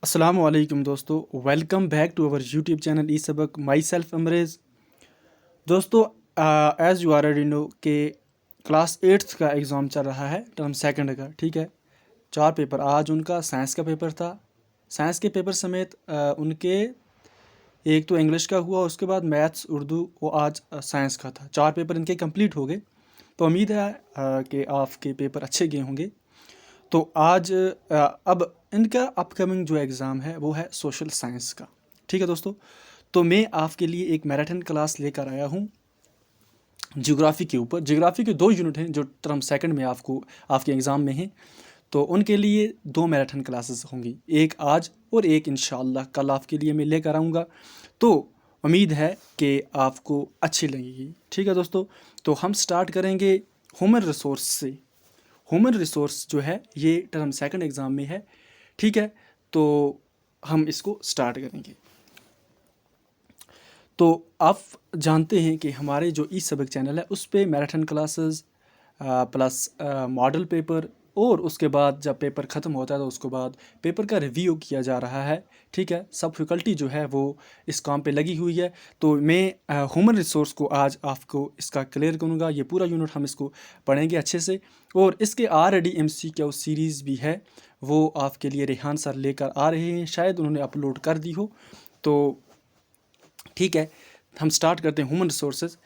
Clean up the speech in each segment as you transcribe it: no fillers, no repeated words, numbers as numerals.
अस्सलाम वालेकुम दोस्तों, welcome back to our YouTube channel e Sabak. Myself Amrez. दोस्तों, एज़ यू ऑलरेडी नो के क्लास 8th का एग्ज़ाम चल रहा है, टर्म सेकंड का। ठीक है, 4 पेपर। आज उनका साइंस का पेपर था। साइंस के पेपर समेत उनके एक तो इंग्लिश का हुआ, उसके बाद मैथ्स, उर्दू, वो आज साइंस का था। 4 पेपर इनके कंप्लीट हो गए। तो उम्मीद है कि आपके पेपर अच्छे गए होंगे। तो आज अब इनका अपकमिंग जो एग्ज़ाम है वो है सोशल साइंस का। ठीक है दोस्तों, तो मैं आपके लिए एक मैराथन क्लास लेकर आया हूँ ज्योग्राफी के ऊपर। ज्योग्राफी के 2 यूनिट हैं जो टर्म सेकंड में आपको आपके एग्ज़ाम में हैं। तो उनके लिए 2 मैराथन क्लासेस होंगी, एक आज और एक इंशाअल्लाह कल आपके लिए मैं लेकर आऊँगा। तो उम्मीद है कि आपको अच्छी लगेगी। ठीक है दोस्तों, तो हम स्टार्ट करेंगे ह्यूमन रिसोर्स से। ह्यूमन रिसोर्स जो है ये टर्म सेकंड एग्ज़ाम में है। ठीक है, तो हम इसको स्टार्ट करेंगे। तो आप जानते हैं कि हमारे जो ई सबक चैनल है उस पे marathon classes plus model paper, और उसके बाद जब पेपर ख़त्म होता है तो उसके बाद पेपर का रिव्यू किया जा रहा है। ठीक है, सब फैकल्टी जो है वो इस काम पे लगी हुई है। तो मैं ह्यूमन रिसोर्स को आज आपको इसका क्लियर करूँगा। ये पूरा यूनिट हम इसको पढ़ेंगे अच्छे से, और इसके ऑलरेडी MCQ सीरीज़ भी है, वो आपके लिए रेहान सर लेकर आ रहे हैं। शायद उन्होंने अपलोड कर दी हो। तो ठीक है, हम स्टार्ट करते हैं ह्यूमन रिसोर्सेज।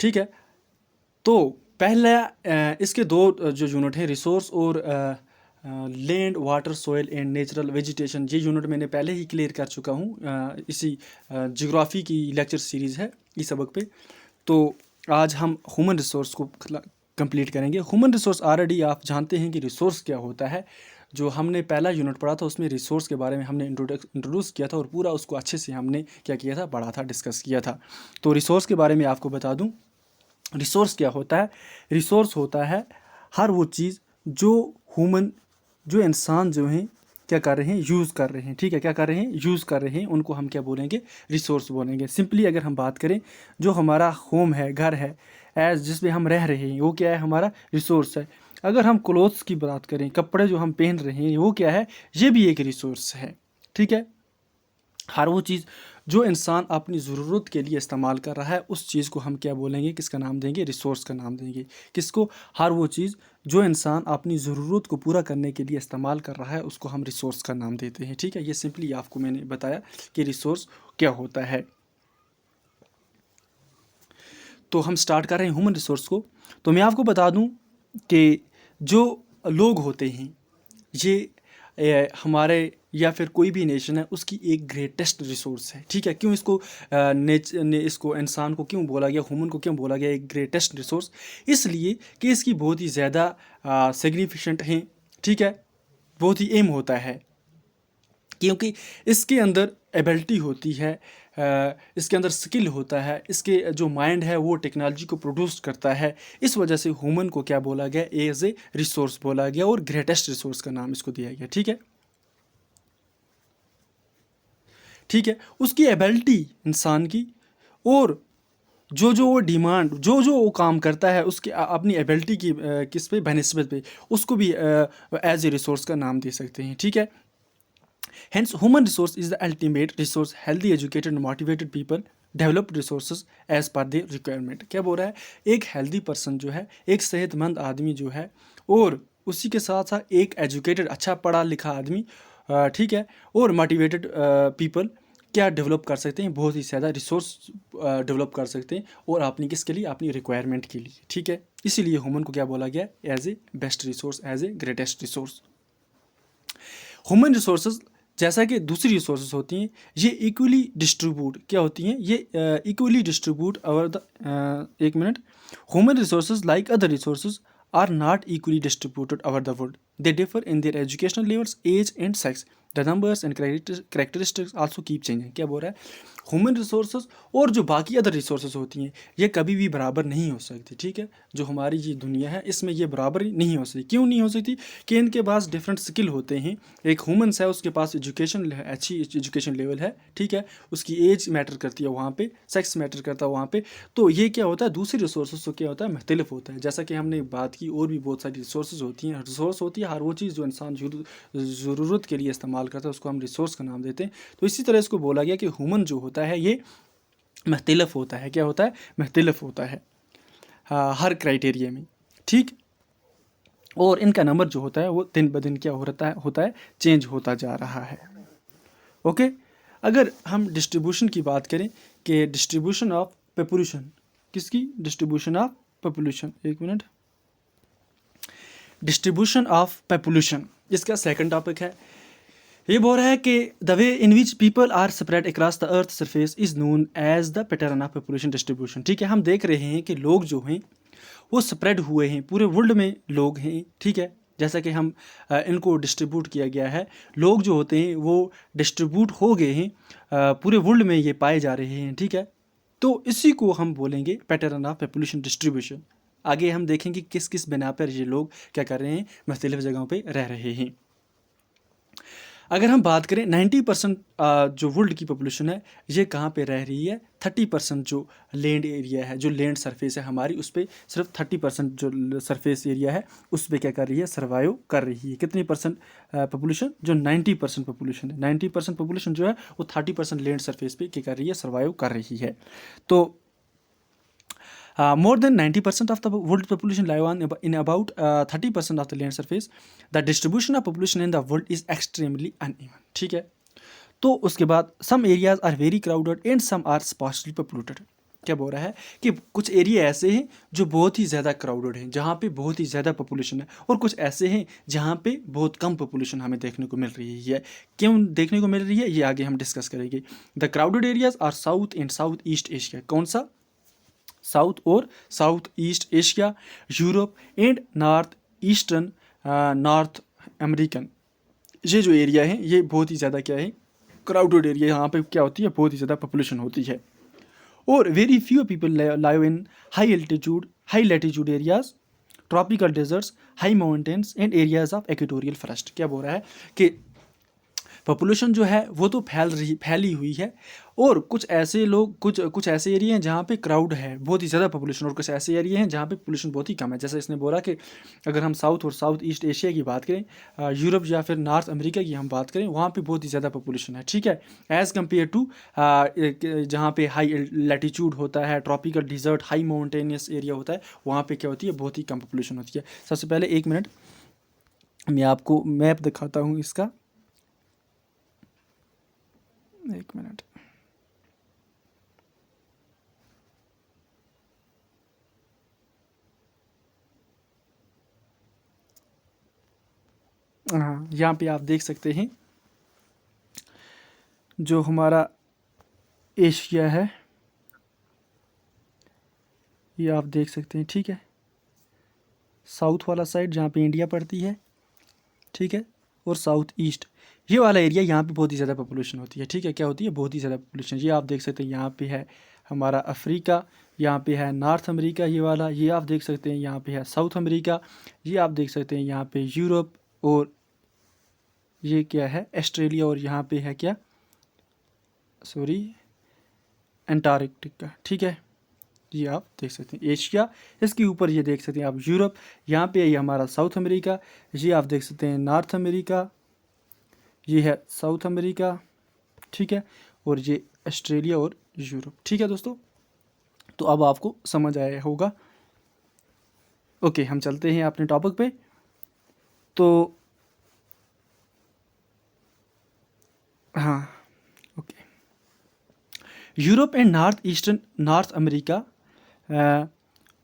ठीक है, तो पहला इसके 2 जो यूनिट हैं, रिसोर्स और land, water, soil and natural vegetation, ये यूनिट मैंने पहले ही क्लियर कर चुका हूँ। इसी ज्योग्राफी की लेक्चर सीरीज़ है इस सबक पे। तो आज हम ह्यूमन रिसोर्स को कंप्लीट करेंगे। ह्यूमन रिसोर्स ऑलरेडी आप जानते हैं कि रिसोर्स क्या होता है। जो हमने पहला यूनिट पढ़ा था उसमें रिसोर्स के बारे में हमने इंट्रोड्यूस किया था, और पूरा उसको अच्छे से हमने क्या किया था, पढ़ा था, डिस्कस किया था। तो रिसोर्स के बारे में आपको बता दूं, रिसोर्स क्या होता है। रिसोर्स होता है हर वो चीज़ जो ह्यूमन, जो इंसान जो हैं क्या कर रहे हैं, यूज़ कर रहे हैं। ठीक है, क्या कर रहे हैं, यूज़ कर रहे हैं, उनको हम क्या बोलेंगे, रिसोर्स बोलेंगे। सिंपली अगर हम बात करें, जो हमारा होम है, घर है, एज जिसमें हम रह रहे हैं, वो क्या है, हमारा रिसोर्स है। अगर हम क्लोथ्स की बात करें, कपड़े जो हम पहन रहे हैं, वो क्या है, ये भी एक रिसोर्स है। ठीक है, हर वो चीज़ जो इंसान अपनी ज़रूरत के लिए इस्तेमाल कर रहा है, उस चीज़ को हम क्या बोलेंगे, किसका नाम देंगे, रिसोर्स का नाम देंगे। किसको, हर वो चीज़ जो इंसान अपनी ज़रूरत को पूरा करने के लिए इस्तेमाल कर रहा है, उसको हम रिसोर्स का नाम देते हैं। ठीक है, ये सिंपली आपको मैंने बताया कि रिसोर्स क्या होता है। तो हम स्टार्ट कर रहे हैं ह्यूमन रिसोर्स को। तो मैं आपको बता दूं कि जो लोग होते हैं, ये हमारे या फिर कोई भी नेशन है, उसकी एक ग्रेटेस्ट रिसोर्स है। ठीक है, क्यों इसको इसको इंसान को क्यों बोला गया, ह्यूमन को क्यों बोला गया एक ग्रेटेस्ट रिसोर्स, इसलिए कि इसकी बहुत ही ज़्यादा सिग्निफिकेंट हैं। ठीक है, बहुत ही एम होता है, क्योंकि इसके अंदर एबिलिटी होती है, इसके अंदर स्किल होता है, इसके जो माइंड है वो टेक्नोलॉजी को प्रोड्यूस करता है। इस वजह से ह्यूमन को क्या बोला गया, एज ए रिसोर्स बोला गया, और ग्रेटेस्ट रिसोर्स का नाम इसको दिया गया। ठीक है, ठीक है, उसकी एबिलिटी इंसान की, और जो जो वो डिमांड, जो जो वो काम करता है, उसकी अपनी एबिलिटी की किस पे, बनस्बत पे, उसको भी एज ए रिसोर्स का नाम दे सकते हैं। ठीक है, hence human resource is the ultimate resource, healthy educated and motivated people develop resources as per their requirement। क्या बोल रहा है, एक हेल्दी पर्सन जो है, एक सेहतमंद आदमी जो है, और उसी के साथ साथ एक एजुकेटेड, अच्छा पढ़ा लिखा आदमी, ठीक है, और मोटिवेटेड पीपल क्या डेवलप कर सकते हैं, बहुत ही ज़्यादा रिसोर्स डेवलप कर सकते हैं, और अपनी किसके लिए, अपनी रिक्वायरमेंट के लिए। ठीक है, इसीलिए ह्यूमन को क्या बोला गया, as a best resource, as a greatest resource. Human resources जैसा कि दूसरी रिसोर्सेज होती हैं, ये इक्वली डिस्ट्रीब्यूट क्या होती हैं, ये इक्वली डिस्ट्रीब्यूट ओवर द, एक मिनट, human resources like other resources are not equally distributed over the world, they differ in their educational levels, age and sex. The numbers and characteristics also keep changing. क्या बोल रहा है, human resources और जो बाकी other resources होती हैं ये कभी भी बराबर नहीं हो सकती, ठीक है। जो हमारी ये दुनिया है इसमें ये बराबर नहीं हो सकती। क्यों नहीं हो सकती, कि इनके पास डिफरेंट स्किल होते हैं। एक ह्यूमन्स है, उसके पास एजुकेशन, अच्छी एजुकेशन लेवल है, ठीक है, उसकी एज मैटर करती है वहाँ पे, सेक्स मैटर करता है वहाँ पे। तो ये क्या होता है, दूसरी रिसोर्सेज से क्या होता है, मुख्तलिफ होता है। जैसा कि हमने बात की, और भी बहुत सारी रिसोर्सेज होती हैं। रिसोर्स होती है हर वो चीज़ जो इंसान ज़रूरत के लिए इस्तेमाल करता है, उसको हम रिसोर्स का नाम देते हैं। तो इसी तरह इसको बोला गया कि ह्यूमन जो होता है ये मुख्तलिफ होता है। क्या होता है, मुख्तलिफ होता है हर क्राइटेरिया में, ठीक। और इनका नंबर जो होता है वो दिन ब दिन क्या होता है चेंज होता जा रहा है। ओके, अगर हम डिस्ट्रीब्यूशन की बात करें कि डिस्ट्रीब्यूशन ऑफ पॉपुलेशन, किसकी, डिस्ट्रीब्यूशन ऑफ पॉपुलेशन, एक मिनट, डिस्ट्रीब्यूशन ऑफ पॉपुलेशन इसका सेकंड टॉपिक है। ये बोल रहा है कि the way in which people are spread across the earth surface is known as the pattern of population distribution. ठीक है, हम देख रहे हैं कि लोग जो हैं वो स्प्रेड हुए हैं, पूरे वर्ल्ड में लोग हैं, ठीक है। जैसा कि हम इनको डिस्ट्रीब्यूट किया गया है, लोग जो होते हैं वो डिस्ट्रीब्यूट हो गए हैं, पूरे वर्ल्ड में ये पाए जा रहे हैं, ठीक है। तो इसी को हम बोलेंगे पैटर्न ऑफ पॉपुलेशन डिस्ट्रीब्यूशन। आगे हम देखेंगे किस किस बिना पर ये लोग क्या कर रहे हैं, मुख्तलिफ जगहों पर रह रहे हैं। अगर हम बात करें 90% जो वर्ल्ड की पॉपुलेशन है ये कहाँ पे रह रही है, 30% जो लैंड एरिया है, जो लैंड सरफेस है हमारी, उस पर सिर्फ 30% जो सरफेस एरिया है उस पर क्या कर रही है, सर्वाइव कर रही है। कितनी परसेंट पॉपुलेशन, जो 90% पॉपुलेशन है, 90% पॉपुलेशन जो है वो 30% लैंड सरफेस पे क्या कर रही है, सर्वाइव कर रही है। तो more than 90% of the world population live on in about 30% of the land surface. The distribution of population in the world is extremely uneven. ठीक है, तो उसके बाद some areas are very crowded and some are sparsely populated. क्या बोल रहा है कि कुछ एरिया ऐसे हैं जो बहुत ही ज़्यादा क्राउडेड हैं, जहाँ पे बहुत ही ज़्यादा पॉपुलेशन है, और कुछ ऐसे हैं जहाँ पे बहुत कम पॉपुलेशन हमें देखने को मिल रही है। क्यों देखने को मिल रही है, ये आगे हम डिस्कस करेंगे। The crowded areas are South and South East Asia. कौन सा, साउथ और South East Asia, Europe and North Eastern North American. ये जो एरिया है ये बहुत ही ज़्यादा क्या है, क्राउडेड एरिया। यहाँ पे क्या होती है, बहुत ही ज़्यादा पॉपुलेशन होती है। और very few people live in high latitude areas, tropical deserts, high mountains and areas of equatorial forest. क्या बोल रहा है कि पॉपुलेशन जो है वो तो फैली हुई है, और कुछ ऐसे लोग, कुछ ऐसे एरिया हैं जहाँ पे क्राउड है, बहुत ही ज़्यादा पॉपुलेशन, और कुछ ऐसे एरिया हैं जहाँ पे पॉपुलेशन बहुत ही कम है। जैसे इसने बोला कि अगर हम साउथ और साउथ ईस्ट एशिया की बात करें, यूरोप या फिर नॉर्थ अमेरिका की हम बात करें, वहाँ पे बहुत ही ज़्यादा पॉपुलेशन है, ठीक है, एज़ कम्पेयर टू जहाँ पे हाई लैटिट्यूड होता है, tropical desert, high mountainous area होता है, वहाँ पर क्या होती है, बहुत ही कम पॉपुलेशन होती है। सबसे पहले एक मिनट मैं आपको मैप दिखाता हूँ इसका, एक मिनट। हाँ, यहाँ पे आप देख सकते हैं जो हमारा एशिया है ये आप देख सकते हैं, ठीक है, साउथ वाला साइड जहाँ पे इंडिया पड़ती है, ठीक है, और साउथ ईस्ट ये वाला एरिया, यहाँ पे बहुत ही ज़्यादा पॉपुलेशन होती है, ठीक है, क्या होती है, बहुत ही ज़्यादा पॉपुलेशन। ये आप देख सकते हैं, यहाँ पे है हमारा अफ्रीका, यहाँ पे है नॉर्थ अमेरिका ये वाला, ये आप देख सकते हैं, यहाँ पे है साउथ अमेरिका, ये आप देख सकते हैं, यहाँ पे यूरोप, और ये क्या है, ऑस्ट्रेलिया, और यहाँ पे है क्या, सॉरी, अंटार्कटिका, ठीक है, ये आप देख सकते हैं एशिया। इसके ऊपर ये देख सकते हैं आप यूरोप, यहाँ पे ये हमारा साउथ अमेरिका, ये आप देख सकते हैं नॉर्थ अमेरिका, ये है साउथ अमेरिका, ठीक है, और ये ऑस्ट्रेलिया और यूरोप, ठीक है दोस्तों। तो अब आपको समझ आया होगा। ओके, हम चलते हैं अपने टॉपिक पे। तो हाँ, okay, Europe and north America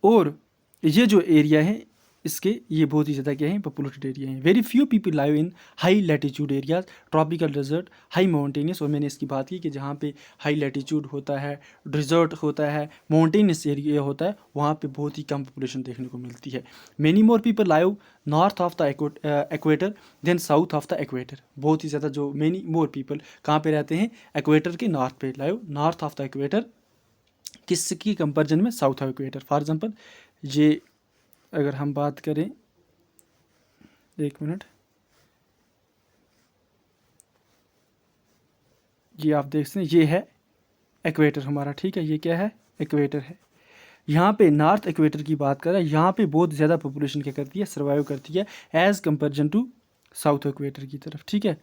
और ये जो एरिया है इसके ये बहुत ही ज़्यादा क्या है, पॉपुलेटेड एरिया हैं। Very few people live in high latitude areas, tropical desert, high mountainous, और मैंने इसकी बात की कि जहाँ पे हाई लैटिट्यूड होता है, डिजर्ट होता है, माउंटेनियस एरिया होता है, वहाँ पे बहुत ही कम पॉपुलेशन देखने को मिलती है। Many more people live north of the equator than south of the equator. बहुत ही ज़्यादा जो मैनी मोर पीपल कहाँ पे रहते हैं, एक्वेटर के नॉर्थ पे, live north of the equator, किसकी कंपेरिजन में, south of equator. For example ये अगर हम बात करें, एक मिनट, ये आप देख सकते हैं, ये है एक्वेटर हमारा, ठीक है, ये क्या है, एक्वेटर है। यहाँ पे नॉर्थ एक्वेटर की बात करें, यहाँ पे बहुत ज़्यादा पॉपुलेशन क्या करती है, सर्वाइव करती है as comparison to south equator की तरफ, ठीक है।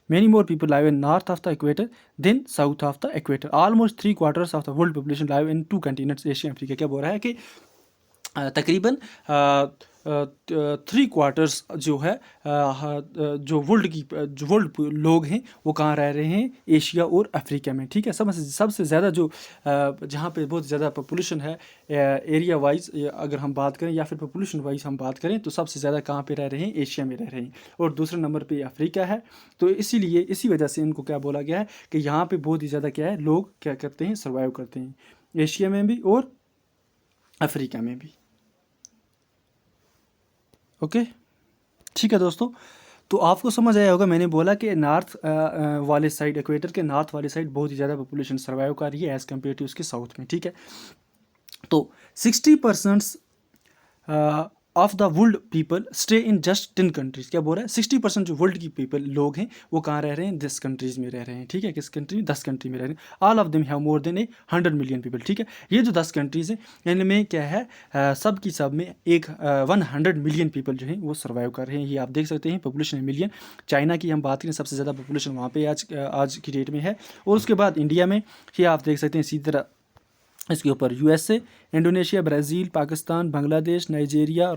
Many more people live in north of the equator than south of the equator. Almost 3/4 of the world population live in 2 continents, Asia Africa. क्या बोल रहा है कि तकरीबन 3/4 जो है जो वर्ल्ड लोग हैं वो कहाँ रह रहे हैं, एशिया और अफ्रीका में, ठीक है। सबसे ज़्यादा जो जहाँ पे बहुत ज़्यादा पॉपुलेशन है एरिया वाइज अगर हम बात करें या फिर पॉपुलेशन वाइज हम बात करें, तो सबसे ज़्यादा कहाँ पे रह रहे हैं, एशिया में रह रहे हैं, और दूसरे नंबर पे अफ्रीका है। तो इसीलिए इसी वजह से इनको क्या बोला गया है कि यहाँ पे बहुत ही ज़्यादा क्या है, लोग क्या करते हैं, सर्वाइव करते हैं, एशिया में भी और अफ्रीका में भी। ओके, ठीक है दोस्तों, तो आपको समझ आया होगा, मैंने बोला कि नॉर्थ वाले साइड, इक्वेटर के नॉर्थ वाले साइड बहुत ही ज़्यादा पॉपुलेशन सर्वाइव कर रही है एज़ कम्पेयर टू उसके साउथ में, ठीक है। तो 60% of the world people stay in just 10 countries. क्या बोल रहा है, 60% जो वर्ल्ड की पीपल लोग हैं वो कहाँ रह रहे हैं, 10 कंट्रीज़ में रह रहे हैं, ठीक है। किस कंट्री में, 10 कंट्री में रह रहे हैं। All of them have more than 100 million people, ठीक है। ये जो 10 कंट्रीज़ हैं इनमें क्या है, सब की सब में 100 मिलियन पीपल जो हैं वो सर्वाइव कर रहे हैं। ये आप देख सकते हैं पॉपुलेशन मिलियन। चाइना की हम बात करें, सबसे ज़्यादा पॉपुलेशन वहाँ पे आज की डेट में है, और उसके बाद इंडिया में ये आप देख सकते हैं इसी तरह इसके ऊपर USA, Indonesia, Brazil, Pakistan, Bangladesh, Nigeria,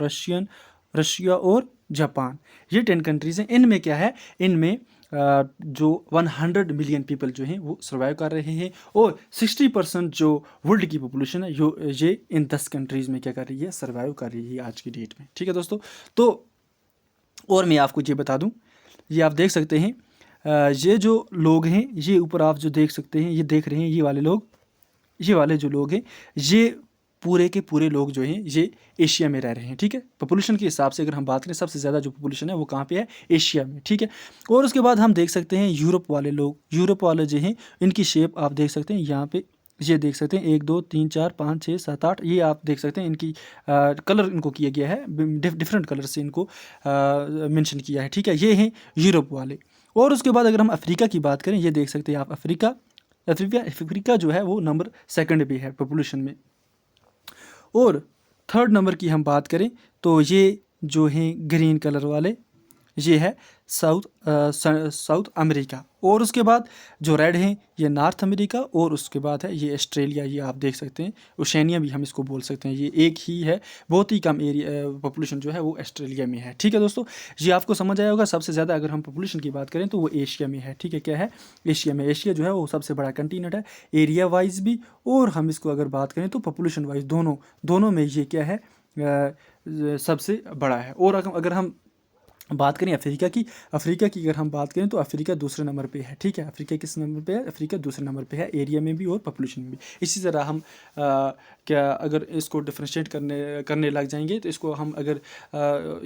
Russia और जापान। ये 10 कंट्रीज़ हैं। इनमें क्या है, इनमें जो 100 मिलियन पीपल जो हैं वो सर्वाइव कर रहे हैं, और 60% जो वर्ल्ड की पॉपुलेशन है ये इन 10 कंट्रीज़ में क्या कर रही है, सर्वाइव कर रही है आज की डेट में, ठीक है दोस्तों। तो और मैं आपको ये बता दूं, ये आप देख सकते हैं ये जो लोग हैं, ये ऊपर आप जो देख सकते हैं, ये देख रहे हैं, ये वाले जो लोग हैं, ये पूरे के पूरे लोग जो हैं ये एशिया में रह रहे हैं, ठीक है। पॉपुलेशन के हिसाब से अगर हम बात करें, सबसे ज़्यादा जो पॉपुलेशन है वो कहाँ पे है, एशिया में, ठीक है। और उसके बाद हम देख सकते हैं यूरोप वाले लोग, यूरोप वाले जो हैं इनकी शेप आप देख सकते हैं यहाँ पे, ये देख सकते हैं 1 2 3 4 5 6 7 8, ये आप देख सकते हैं इनकी कलर इनको किया गया है, डिफरेंट कलर से इनको मेंशन किया है, ठीक है। ये हैं यूरोप वाले। और उसके बाद अगर हम अफ्रीका की बात करें, ये देख सकते हैं आप अफ्रीका जो है वो नंबर 2 पे है पॉपुलेशन में। और 3rd नंबर की हम बात करें तो ये जो हैं ग्रीन कलर वाले, ये है साउथ अमेरिका। और उसके बाद जो रेड हैं ये नॉर्थ अमेरिका, और उसके बाद है ये ऑस्ट्रेलिया, ये आप देख सकते हैं ओशनिया भी हम इसको बोल सकते हैं। ये एक ही है, बहुत ही कम एरिया पॉपुलेशन जो है वो ऑस्ट्रेलिया में है, ठीक है दोस्तों। ये आपको समझ आया होगा। सबसे ज़्यादा अगर हम पॉपुलेशन की बात करें तो वो एशिया में है, ठीक है। क्या है, एशिया में। एशिया जो है वो सबसे बड़ा कंटिनेंट है एरिया वाइज भी, और हम इसको अगर बात करें तो पॉपुलेशन वाइज दोनों में ये क्या है, सबसे बड़ा है। और अगर हम बात करें अफ्रीका की अगर हम बात करें तो अफ्रीका दूसरे नंबर पे है, ठीक है। अफ्रीका किस नंबर पे है, अफ्रीका दूसरे नंबर पे है, एरिया में भी और पॉपुलेशन में भी। इसी तरह हम क्या अगर इसको डिफ्रेंशिएट करने लग जाएंगे तो इसको हम अगर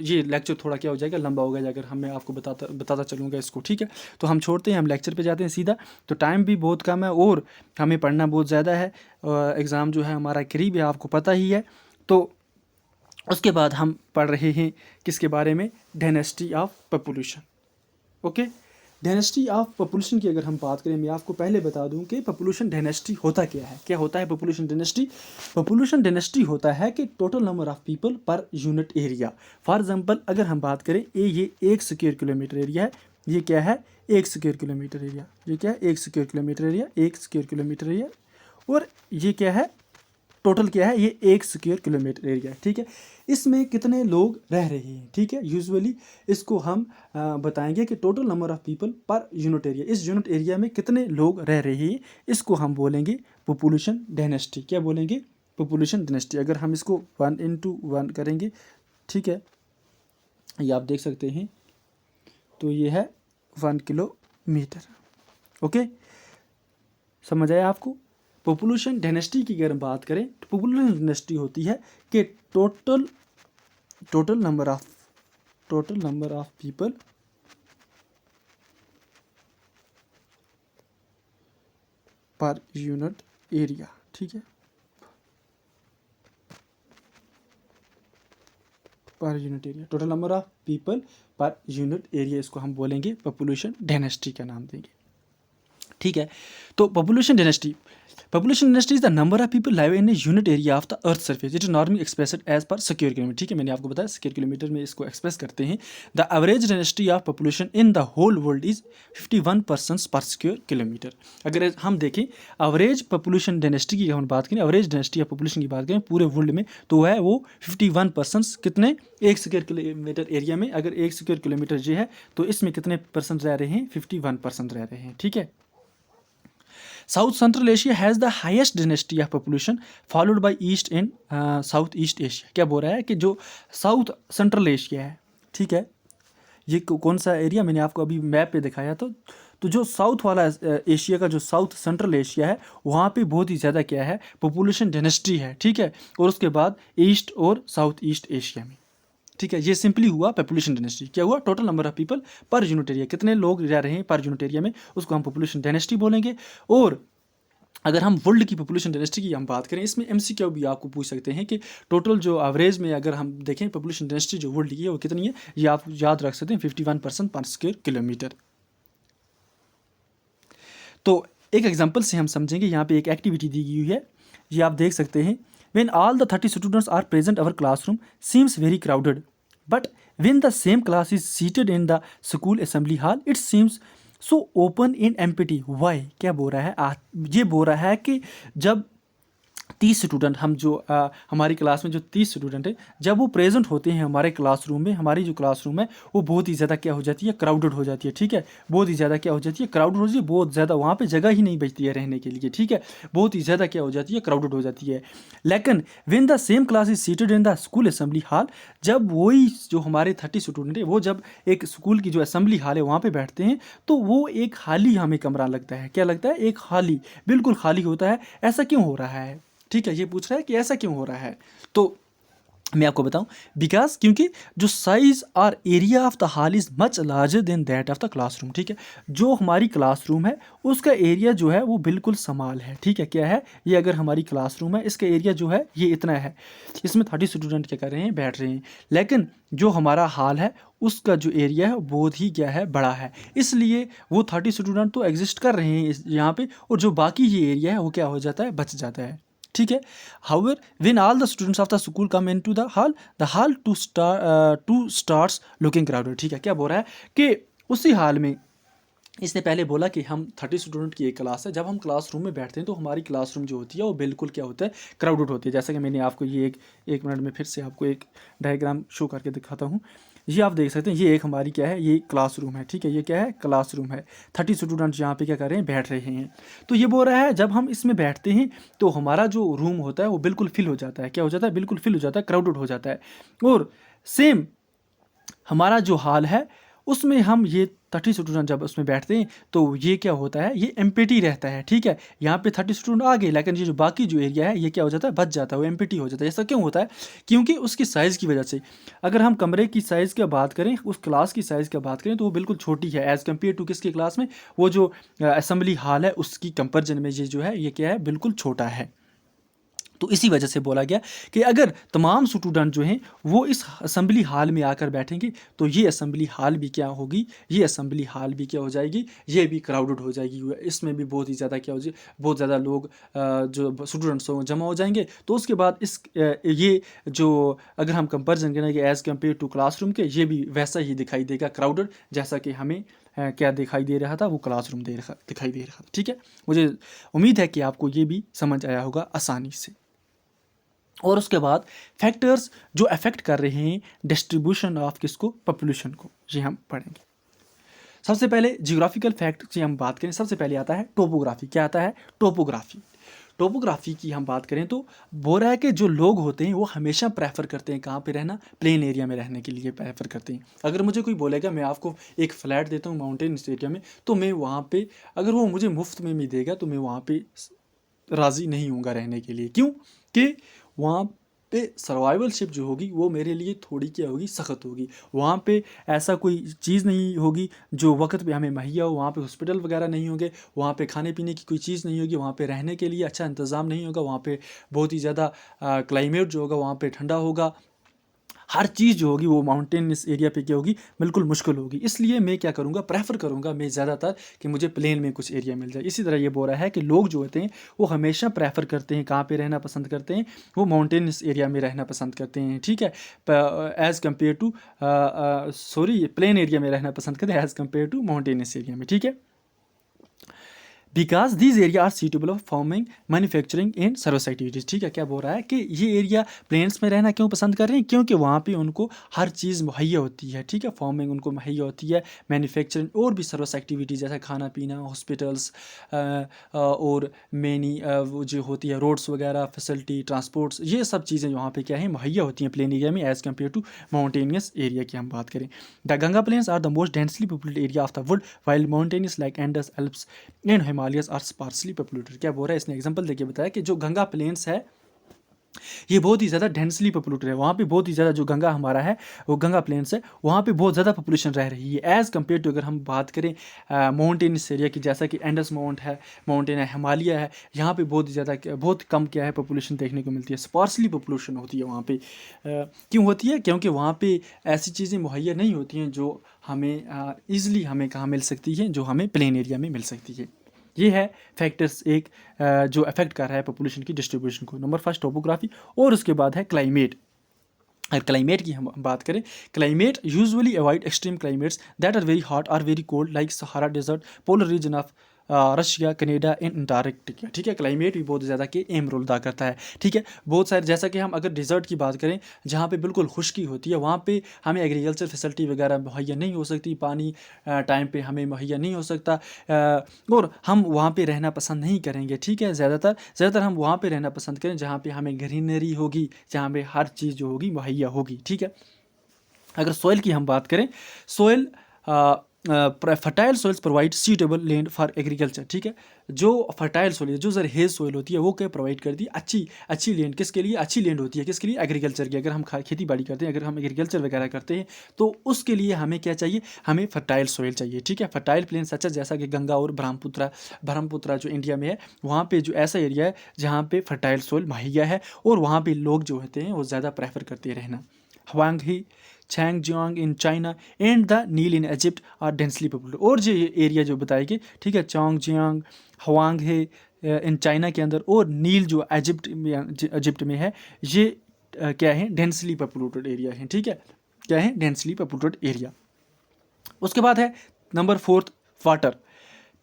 ये लेक्चर थोड़ा क्या हो जाएगा, लंबा हो गया अगर मैं आपको बताता चलूँगा इसको, ठीक है। तो हम छोड़ते हैं, हम लेक्चर पे जाते हैं सीधा। तो टाइम भी बहुत कम है और हमें पढ़ना बहुत ज़्यादा है, एग्ज़ाम जो है हमारा करीब है, आपको पता ही है। तो उसके बाद हम पढ़ रहे हैं किसके बारे में, dynasty of population. Okay, dynasty of population की अगर हम बात करें, मैं आपको पहले बता दूं कि पॉपुलेशन डायनेस्टी होता क्या है। क्या होता है पॉपुलेशन डायनेस्टी होता है कि total number of people per unit area. For example अगर हम बात करें, ये 1 स्क्वायर किलोमीटर एरिया है, ये क्या है, 1 स्क्वायर किलोमीटर एरिया, ये क्या है, 1 square kilometre area, 1 square kilometre area, और ये क्या है, टोटल क्या है, ये 1 स्क्वायर किलोमीटर एरिया, ठीक है। इसमें कितने लोग रह रहे हैं, ठीक है। यूजुअली इसको हम बताएंगे कि total number of people per unit area, इस यूनिट एरिया में कितने लोग रह रहे हैं, इसको हम बोलेंगे पॉपुलेशन डायनेस्टी। क्या बोलेंगे, पॉपुलेशन डायनेस्टी। अगर हम इसको 1 into 1 करेंगे ठीक है, ये आप देख सकते हैं। तो ये है 1 किलोमीटर। ओके, समझ आया आपको। पॉपुलेशन डेंसिटी की अगर हम बात करें तो पॉपुलेशन डेंसिटी होती है कि total number of people per unit area. ठीक है, per unit area, total number of people per unit area, इसको हम बोलेंगे पॉपुलेशन डेंसिटी का नाम देंगे। ठीक है, तो population density is the number of people live in a unit area of the earth surface. It is normally expressed as per square kilometre. ठीक है, मैंने आपको बताया स्क्वायर किलोमीटर में इसको एक्सप्रेस करते हैं। The average density of population in the whole world is 51 persons per square kilometre. अगर हम देखें एवरेज पॉपुलेशन डेंसिटी की हम बात करें, एवरेज डेंसिटी ऑफ पॉपुलेशन की बात करें पूरे वर्ल्ड में, तो है वो 51 पर्सन्स कितने, 1 स्क्वायर किलोमीटर एरिया में। अगर 1 स्क्वायर किलोमीटर जो है तो इसमें कितने पर्सन रह रहे हैं, 51% रह रहे हैं। ठीक है, south central Asia has the highest density of population followed by east and South East Asia. क्या बोल रहा है कि जो साउथ सेंट्रल एशिया है, ठीक है, ये कौन सा एरिया मैंने आपको अभी मैप पे दिखाया। तो जो साउथ वाला एशिया का जो साउथ सेंट्रल एशिया है वहाँ पे बहुत ही ज़्यादा क्या है, पॉपुलेशन डेंसिटी है। ठीक है, और उसके बाद ईस्ट और साउथ ईस्ट एशिया में। ठीक है, ये सिंपली हुआ पॉपुलेशन डेंसिटी। क्या हुआ, total number of people per unit area, कितने लोग रह रहे हैं पर यूनिट एरिया में, उसको हम पॉपुलेशन डेंसिटी बोलेंगे। और अगर हम वर्ल्ड की पॉपुलेशन डेंसिटी की हम बात करें, इसमें एमसीक्यू भी आपको पूछ सकते हैं कि टोटल जो एवरेज में अगर हम देखें पॉपुलेशन डेंसिटी जो वर्ल्ड की है वो कितनी है, ये आप याद रख सकते हैं 51% पर स्क्वायर किलोमीटर। तो एक एग्जांपल से हम समझेंगे, यहाँ पे एक एक्टिविटी दी गई है, ये आप देख सकते हैं। When all the 30 students are present, our classroom seems very crowded. But when the same class is seated in the school assembly hall, it seems so open and empty. Why? क्या बोल रहा है, ये बोल रहा है कि जब 30 स्टूडेंट हम जो हमारी क्लास में जो 30 स्टूडेंट है, जब वो प्रेजेंट होते हैं हमारे क्लासरूम में, हमारी जो क्लासरूम है वो बहुत ही ज़्यादा क्या हो जाती है, क्राउडेड हो जाती है। ठीक है, बहुत ही ज़्यादा क्या हो जाती है, क्राउडेड हो जाती है, बहुत ज़्यादा वहाँ पे जगह ही नहीं बचती है रहने के लिए। ठीक है, बहुत ही ज़्यादा क्या हो जाती है, क्राउडेड हो जाती है। लेकिन when the same class is seated in the school assembly hall, जब वही जो हमारे 30 स्टूडेंट है वो जब एक स्कूल की जो असेंबली हॉल है वहाँ पर बैठते हैं, तो वो एक खाली हमें कमरा लगता है। क्या लगता है, एक खाली, बिल्कुल खाली होता है। ऐसा क्यों हो रहा है, ठीक है, ये पूछ रहा है कि ऐसा क्यों हो रहा है। तो मैं आपको बताऊं, बिकॉज क्योंकि जो साइज और area of the hall is much larger than that of the classroom. ठीक है, जो हमारी क्लासरूम है उसका एरिया जो है वो बिल्कुल समाल है। ठीक है, क्या है ये, अगर हमारी क्लासरूम है इसका एरिया जो है ये इतना है, इसमें 30 स्टूडेंट क्या कर रहे हैं, बैठ रहे हैं। लेकिन जो हमारा हॉल है उसका जो एरिया है बहुत ही क्या है, बड़ा है, इसलिए वो 30 स्टूडेंट तो एग्जिस्ट कर रहे हैं यहाँ पे, और जो बाकी ये एरिया है वो क्या हो जाता है, बच जाता है। ठीक है, however when all the students of the school come into the hall to starts looking crowded। ठीक है, क्या बोल रहा है कि उसी हाल में, इसने पहले बोला कि हम 30 स्टूडेंट की एक क्लास है, जब हम क्लासरूम में बैठते हैं तो हमारी क्लासरूम जो होती है वो बिल्कुल क्या होता है, क्राउडेड होती है। जैसा कि मैंने आपको ये एक मिनट में फिर से आपको एक डायग्राम शो करके दिखाता हूँ। ये आप देख सकते हैं, ये एक हमारी क्या है, ये क्लासरूम है। ठीक है, ये क्या है, क्लासरूम है। 30 स्टूडेंट्स यहाँ पे क्या कर रहे हैं, बैठ रहे हैं। तो ये बोल रहा है जब हम इसमें बैठते हैं तो हमारा जो रूम होता है वो बिल्कुल फिल हो जाता है। क्या हो जाता है, बिल्कुल फिल हो जाता है, क्राउडेड हो जाता है। और सेम हमारा जो हाल है उसमें हम ये 30 स्टूडेंट जब उसमें बैठते हैं तो ये क्या होता है, ये एम्प्टी रहता है। ठीक है, यहाँ पे 30 स्टूडेंट आ गए, लेकिन ये जो बाकी जो एरिया है ये क्या हो जाता है, बच जाता है, वो एम्प्टी हो जाता है। ऐसा क्यों होता है, क्योंकि उसकी साइज़ की वजह से। अगर हम कमरे की साइज़ की बात करें, उस क्लास की साइज़ की बात करें तो वो बिल्कुल छोटी है एज़ कम्पेयर टू किसकी क्लास में, वो जो असेंबली हॉल है उसकी कंपेरिजन में ये जो है ये क्या है, बिल्कुल छोटा है। तो इसी वजह से बोला गया कि अगर तमाम स्टूडेंट जो हैं वो इस असेंबली हॉल में आकर बैठेंगे तो ये असेंबली हॉल भी क्या होगी, ये असेंबली हॉल भी क्या हो जाएगी, ये भी क्राउडेड हो जाएगी। इसमें भी बहुत ही ज़्यादा क्या हो जाए, बहुत ज़्यादा लोग जो स्टूडेंट्स हो जमा हो जाएंगे। तो उसके बाद ये जो अगर हम कंपेरिजन करें कि एज़ कम्पेयर टू क्लासरूम के, ये भी वैसा ही दिखाई देगा, क्राउडेड, जैसा कि हमें क्या दिखाई दे रहा था, वो क्लासरूम दिखाई दे रहा था। ठीक है, मुझे उम्मीद है कि आपको ये भी समझ आया होगा आसानी से। और उसके बाद फैक्टर्स जो अफेक्ट कर रहे हैं डिस्ट्रीब्यूशन ऑफ किसको, पॉपुलेशन को, ये हम पढ़ेंगे। सबसे पहले जियोग्राफिकल फैक्ट की हम बात करें, सबसे पहले आता है टोपोग्राफी। क्या आता है? टोपोग्राफी। टोपोग्राफी की हम बात करें तो बोल रहा है कि जो लोग होते हैं वो हमेशा प्रेफर करते हैं कहाँ पे रहना, प्लेन एरिया में रहने के लिए प्रेफर करते हैं। अगर मुझे कोई बोलेगा मैं आपको एक फ्लैट देता हूँ माउंटेन एरिया में, तो मैं वहाँ पे, अगर वो मुझे मुफ्त में भी देगा तो मैं वहाँ पे राज़ी नहीं होऊंगा रहने के लिए। क्यों? कि वहाँ पे सर्वाइवलशिप जो होगी वो मेरे लिए थोड़ी क्या होगी, सख्त होगी। वहाँ पे ऐसा कोई चीज़ नहीं होगी जो वक्त पे हमें मुहैया हो, वहाँ पे हॉस्पिटल वगैरह नहीं होंगे, वहाँ पे खाने पीने की कोई चीज़ नहीं होगी, वहाँ पे रहने के लिए अच्छा इंतज़ाम नहीं होगा, वहाँ पे बहुत ही ज़्यादा क्लाइमेट जो होगा वहाँ पे ठंडा होगा। हर चीज़ जो होगी वो माउंटेनस एरिया पे क्या होगी, बिल्कुल मुश्किल होगी। इसलिए मैं क्या करूँगा, प्रेफर करूँगा मैं ज़्यादातर कि मुझे प्लेन में कुछ एरिया मिल जाए। इसी तरह ये बोल रहा है कि लोग जो होते हैं वो हमेशा प्रेफर करते हैं, कहाँ पे रहना पसंद करते हैं, वो माउंटेनस एरिया में रहना पसंद करते हैं। ठीक है, as compare to plain area में रहना पसंद करते हैं as compare to mountainous area में। ठीक है, because these area are suitable of farming, manufacturing and service activities. ठीक है, क्या बोल रहा है कि ये एरिया प्लेन्स में रहना क्यों पसंद कर रहे हैं? क्योंकि वहाँ पे उनको हर चीज़ मुहैया होती है। ठीक है, फार्मिंग उनको मुहैया होती है, मैन्युफैक्चरिंग और भी सर्विस एक्टिविटीज़ जैसे खाना पीना, हॉस्पिटल्स और मैनी वो जो होती है रोड्स वगैरह, फैसिलिटी, ट्रांसपोर्ट्स, ये सब चीज़ें वहाँ पे क्या है, मुहैया होती हैं प्लेन एरिया में as compare to mountainous area की हम बात करें। The Ganga plains are the most densely populated area of the world, while mountainous like Andes, Alps and Himalayas are sparsely populated. क्या बोल रहा है, इसने एग्जांपल देके बताया कि जो गंगा प्लेन्स है ये बहुत ही ज़्यादा डेंसली पॉपुलेटेड है। वहाँ पे बहुत ही ज़्यादा, जो गंगा हमारा है वो गंगा प्लेन्स है, वहाँ पे बहुत ज़्यादा पॉपुलेशन रह रही है एज़ कम्पेयर टू, अगर हम बात करें माउंटेनस एरिया की, जैसा कि एंडस माउंट है, माउंटेन है, हिमालय है, यहाँ पे बहुत ही ज़्यादा, बहुत कम क्या है, पॉपुलेशन देखने को मिलती है, स्पार्सली पॉपुलेशन होती है वहाँ पे। क्यों होती है? क्योंकि वहाँ पे ऐसी चीज़ें मुहैया नहीं होती हैं जो हमें ईज़िली हमें कहाँ मिल सकती है, जो हमें प्लेन एरिया में मिल सकती है। ये है फैक्टर्स एक जो अफेक्ट कर रहा है पॉपुलेशन की डिस्ट्रीब्यूशन को। नंबर फर्स्ट टोपोग्राफी, और उसके बाद है क्लाइमेट। अगर क्लाइमेट की हम बात करें, climate usually avoid extreme climates that are very hot और very cold like Sahara desert, polar region of Russia, Canada and Antarctica. ठीक है, क्लाइमेट भी बहुत ज़्यादा के अहम रोल अदा करता है। ठीक है, बहुत सारे, जैसा कि हम अगर डिज़र्ट की बात करें जहाँ पे बिल्कुल खुश्की होती है, वहाँ पे हमें एग्रीकल्चर फैसिलिटी वगैरह मुहैया नहीं हो सकती, पानी टाइम पे हमें मुहैया नहीं हो सकता, और हम वहाँ पे रहना पसंद नहीं करेंगे। ठीक है, ज़्यादातर हम वहाँ पे रहना पसंद करें जहाँ पे हमें ग्रीनरी होगी, जहाँ पे हर चीज़ जो होगी मुहैया होगी। ठीक है, अगर सोइल की हम बात करें, soil fertile soils provide suitable land for agriculture. ठीक है, जो फर्टाइल सोइल है, जो जरखेज़ सोइल होती है, वो क्या प्रोवाइड करती है, अच्छी लैंड। किसके लिए अच्छी लैंड होती है? किसके लिए? एग्रीकल्चर की। अगर हम खेती बाड़ी करते हैं, अगर हम एग्रीकल्चर वगैरह करते हैं, तो उसके लिए हमें क्या चाहिए? हमें फर्टाइल सोइल चाहिए। ठीक है, फर्टाइल प्लेन सच है, जैसा कि गंगा और ब्रह्मपुत्रा जो इंडिया में है, वहाँ पे जो ऐसा एरिया है जहाँ पे फर्टाइल सोइल मुहैया है, और वहाँ पे लोग जो होते हैं वो ज़्यादा प्रेफर करते रहना। Huang He, Changjiang in China and the Nile in Egypt are densely populated. और जो एरिया जो बताएगी, ठीक है, चौंगजियांग, हुआंग है इन चाइना के अंदर, और नील जो इजिप्ट में है, ये क्या है, डेंसली पॉपुलेटेड एरिया है। ठीक है, क्या है, डेंसली पॉपुलेटेड एरिया। उसके बाद है number fourth, water.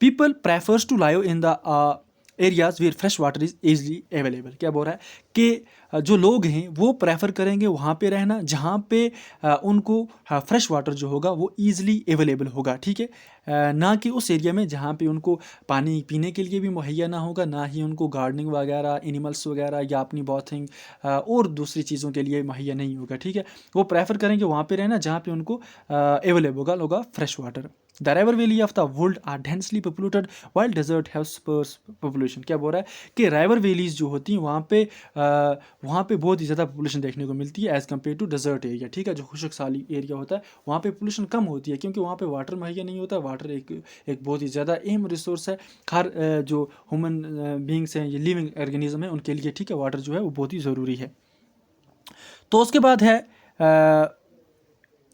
People prefers to live in the areas where fresh water is easily available. क्या बोल रहा है कि जो लोग हैं वो प्रेफर करेंगे वहाँ पे रहना जहाँ पे उनको फ्रेश वाटर जो होगा वो ईज़िली अवेलेबल होगा। ठीक है, ना कि उस एरिया में जहाँ पे उनको पानी पीने के लिए भी मुहैया ना होगा, ना ही उनको गार्डनिंग वगैरह, एनिमल्स वगैरह या अपनी बॉथिंग और दूसरी चीज़ों के लिए मुहैया नहीं होगा। ठीक है, वो प्रेफर करेंगे वहाँ पे रहना जहाँ पे उनको अवेलेबल होगा fresh water. The river valley of the world are densely populated while desert have sparse population. क्या बोल रहा है कि राइवर वैलीज जो होती हैं वहाँ पे बहुत ही ज़्यादा पॉपुलेशन देखने को मिलती है as compare to desert area. ठीक है, जो खुशक साली एरिया होता है वहाँ पे पॉपुलेशन कम होती है, क्योंकि वहाँ पे वाटर मुहैया नहीं होता। वाटर एक बहुत ही ज़्यादा अहम रिसोर्स है हर जो ह्यूमन बींग्स हैं, ये लिविंग ऑर्गेनिज्म है, उनके लिए। ठीक है, वाटर जो है वो बहुत ही ज़रूरी है। तो उसके बाद है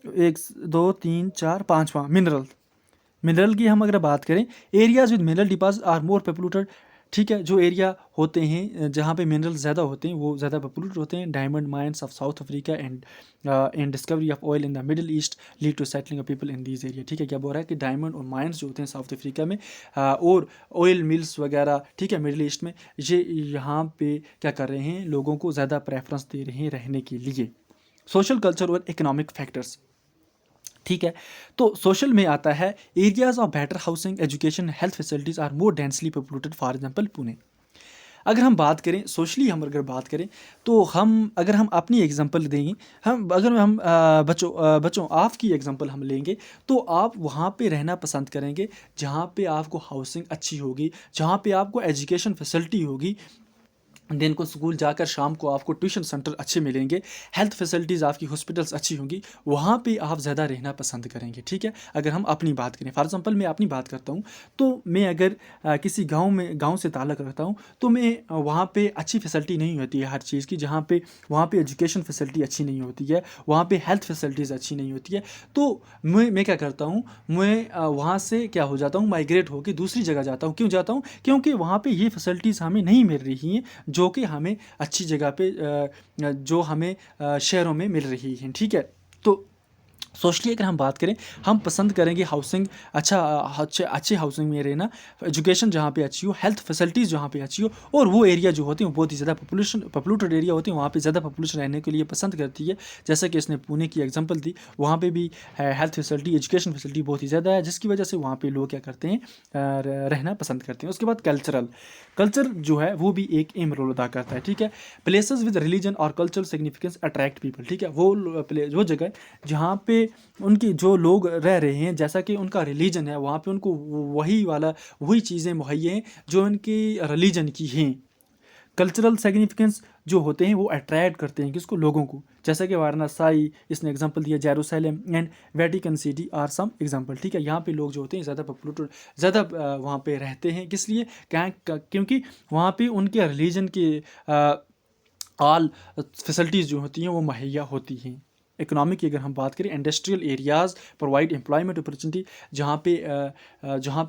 1 2 3 4 5वां, मिनरल की हम अगर बात करें, areas with mineral deposit are more populated. ठीक है, जो एरिया होते हैं जहाँ पे मिनरल ज़्यादा होते हैं वो ज़्यादा पॉपुलेटेड होते हैं। Diamond mines of South Africa and discovery of oil in the Middle East lead to settling of people in these area. ठीक है, क्या बोल रहा है कि डायमंड और माइंस जो होते हैं साउथ अफ्रीका में और ऑयल मिल्स वगैरह, ठीक है, मिडिल ईस्ट में, ये यहाँ पे क्या कर रहे हैं, लोगों को ज़्यादा प्रेफरेंस दे रहे हैं रहने के लिए। सोशल, कल्चर और इकोनॉमिक फैक्टर्स। ठीक है। तो सोशल में आता है areas of better housing education health facilities are more densely populated, for example Pune. अगर हम बात करें सोशली, हम अगर बात करें तो अगर हम अपनी एग्जांपल देंगे, हम बच्चों आपकी एग्जांपल हम लेंगे, तो आप वहाँ पे रहना पसंद करेंगे जहाँ पे आपको हाउसिंग अच्छी होगी, जहाँ पे आपको एजुकेशन फैसिलिटी होगी, दिन को स्कूल जाकर शाम को आपको ट्यूशन सेंटर अच्छे मिलेंगे, हेल्थ फैसिलिटीज़ आपकी हॉस्पिटल्स अच्छी होंगी, वहाँ पे आप ज़्यादा रहना पसंद करेंगे। ठीक है। अगर हम अपनी बात करें, फॉर एग्जांपल मैं अपनी बात करता हूँ, तो मैं अगर किसी गांव से ताल्लुक़ रखता हूँ, तो मैं वहाँ पे अच्छी फैसिलिटी नहीं होती है हर चीज़ की, वहाँ पे एजुकेशन फैसिलिटी अच्छी नहीं होती है, वहाँ पे हेल्थ फैसिलिटीज़ अच्छी नहीं होती है। तो मैं क्या करता हूँ, मैं वहाँ से क्या हो जाता हूँ, माइग्रेट होकर दूसरी जगह जाता हूँ। क्यों जाता हूँ? क्योंकि वहाँ पे ये फैसिलिटीज़ हमें नहीं मिल रही हैं जो कि हमें अच्छी जगह पे जो हमें शहरों में मिल रही हैं। ठीक है। तो सोशली अगर हम बात करें, हम पसंद करेंगे हाउसिंग अच्छे हाउसिंग में रहना, एजुकेशन जहाँ पे अच्छी हो, हेल्थ फैसिलिटीज़ जहाँ पे अच्छी हो, और वो एरिया जो होते हैं बहुत ही ज़्यादा पॉपुलेटेड एरिया होते हैं, वहाँ पे ज़्यादा पॉपुलेशन रहने के लिए पसंद करती है। जैसा कि इसने पुणे की एग्जांपल दी, वहाँ पे भी हेल्थ फैसिलिटी, एजुकेशन फैसिलिटी बहुत ही ज़्यादा है, जिसकी वजह से वहाँ पे लोग क्या करते हैं, रहना पसंद करते हैं। उसके बाद कल्चर जो है वो भी एक अहम रोल अदा करता है। ठीक है। प्लेसेस विद रिलीजन और कल्चरल सिग्निफिकेंस अट्रैक्ट पीपल। ठीक है। वो जगह जहाँ पे उनकी जो लोग रह रहे हैं, जैसा कि उनका रिलीजन है, वहाँ पे उनको वही चीज़ें मुहैया हैं जो उनकी रिलीजन की हैं। कल्चरल सिग्निफिकेंस जो होते हैं वो अट्रैक्ट करते हैं किसको, लोगों को। जैसा कि वाराणसी, इसने एग्जांपल दिया, Jerusalem and Vatican City are some example. ठीक है। यहाँ पे लोग जो होते हैं ज़्यादा पॉपुलेटेड, ज़्यादा वहाँ पे रहते हैं। किस लिए? क्योंकि वहाँ पे उनके रिलीजन के ऑल फैसिलिटीज़ जो होती हैं वो मुहैया होती हैं। इकोनॉमिक की अगर हम बात करें, industrial areas provide employment opportunity. जहाँ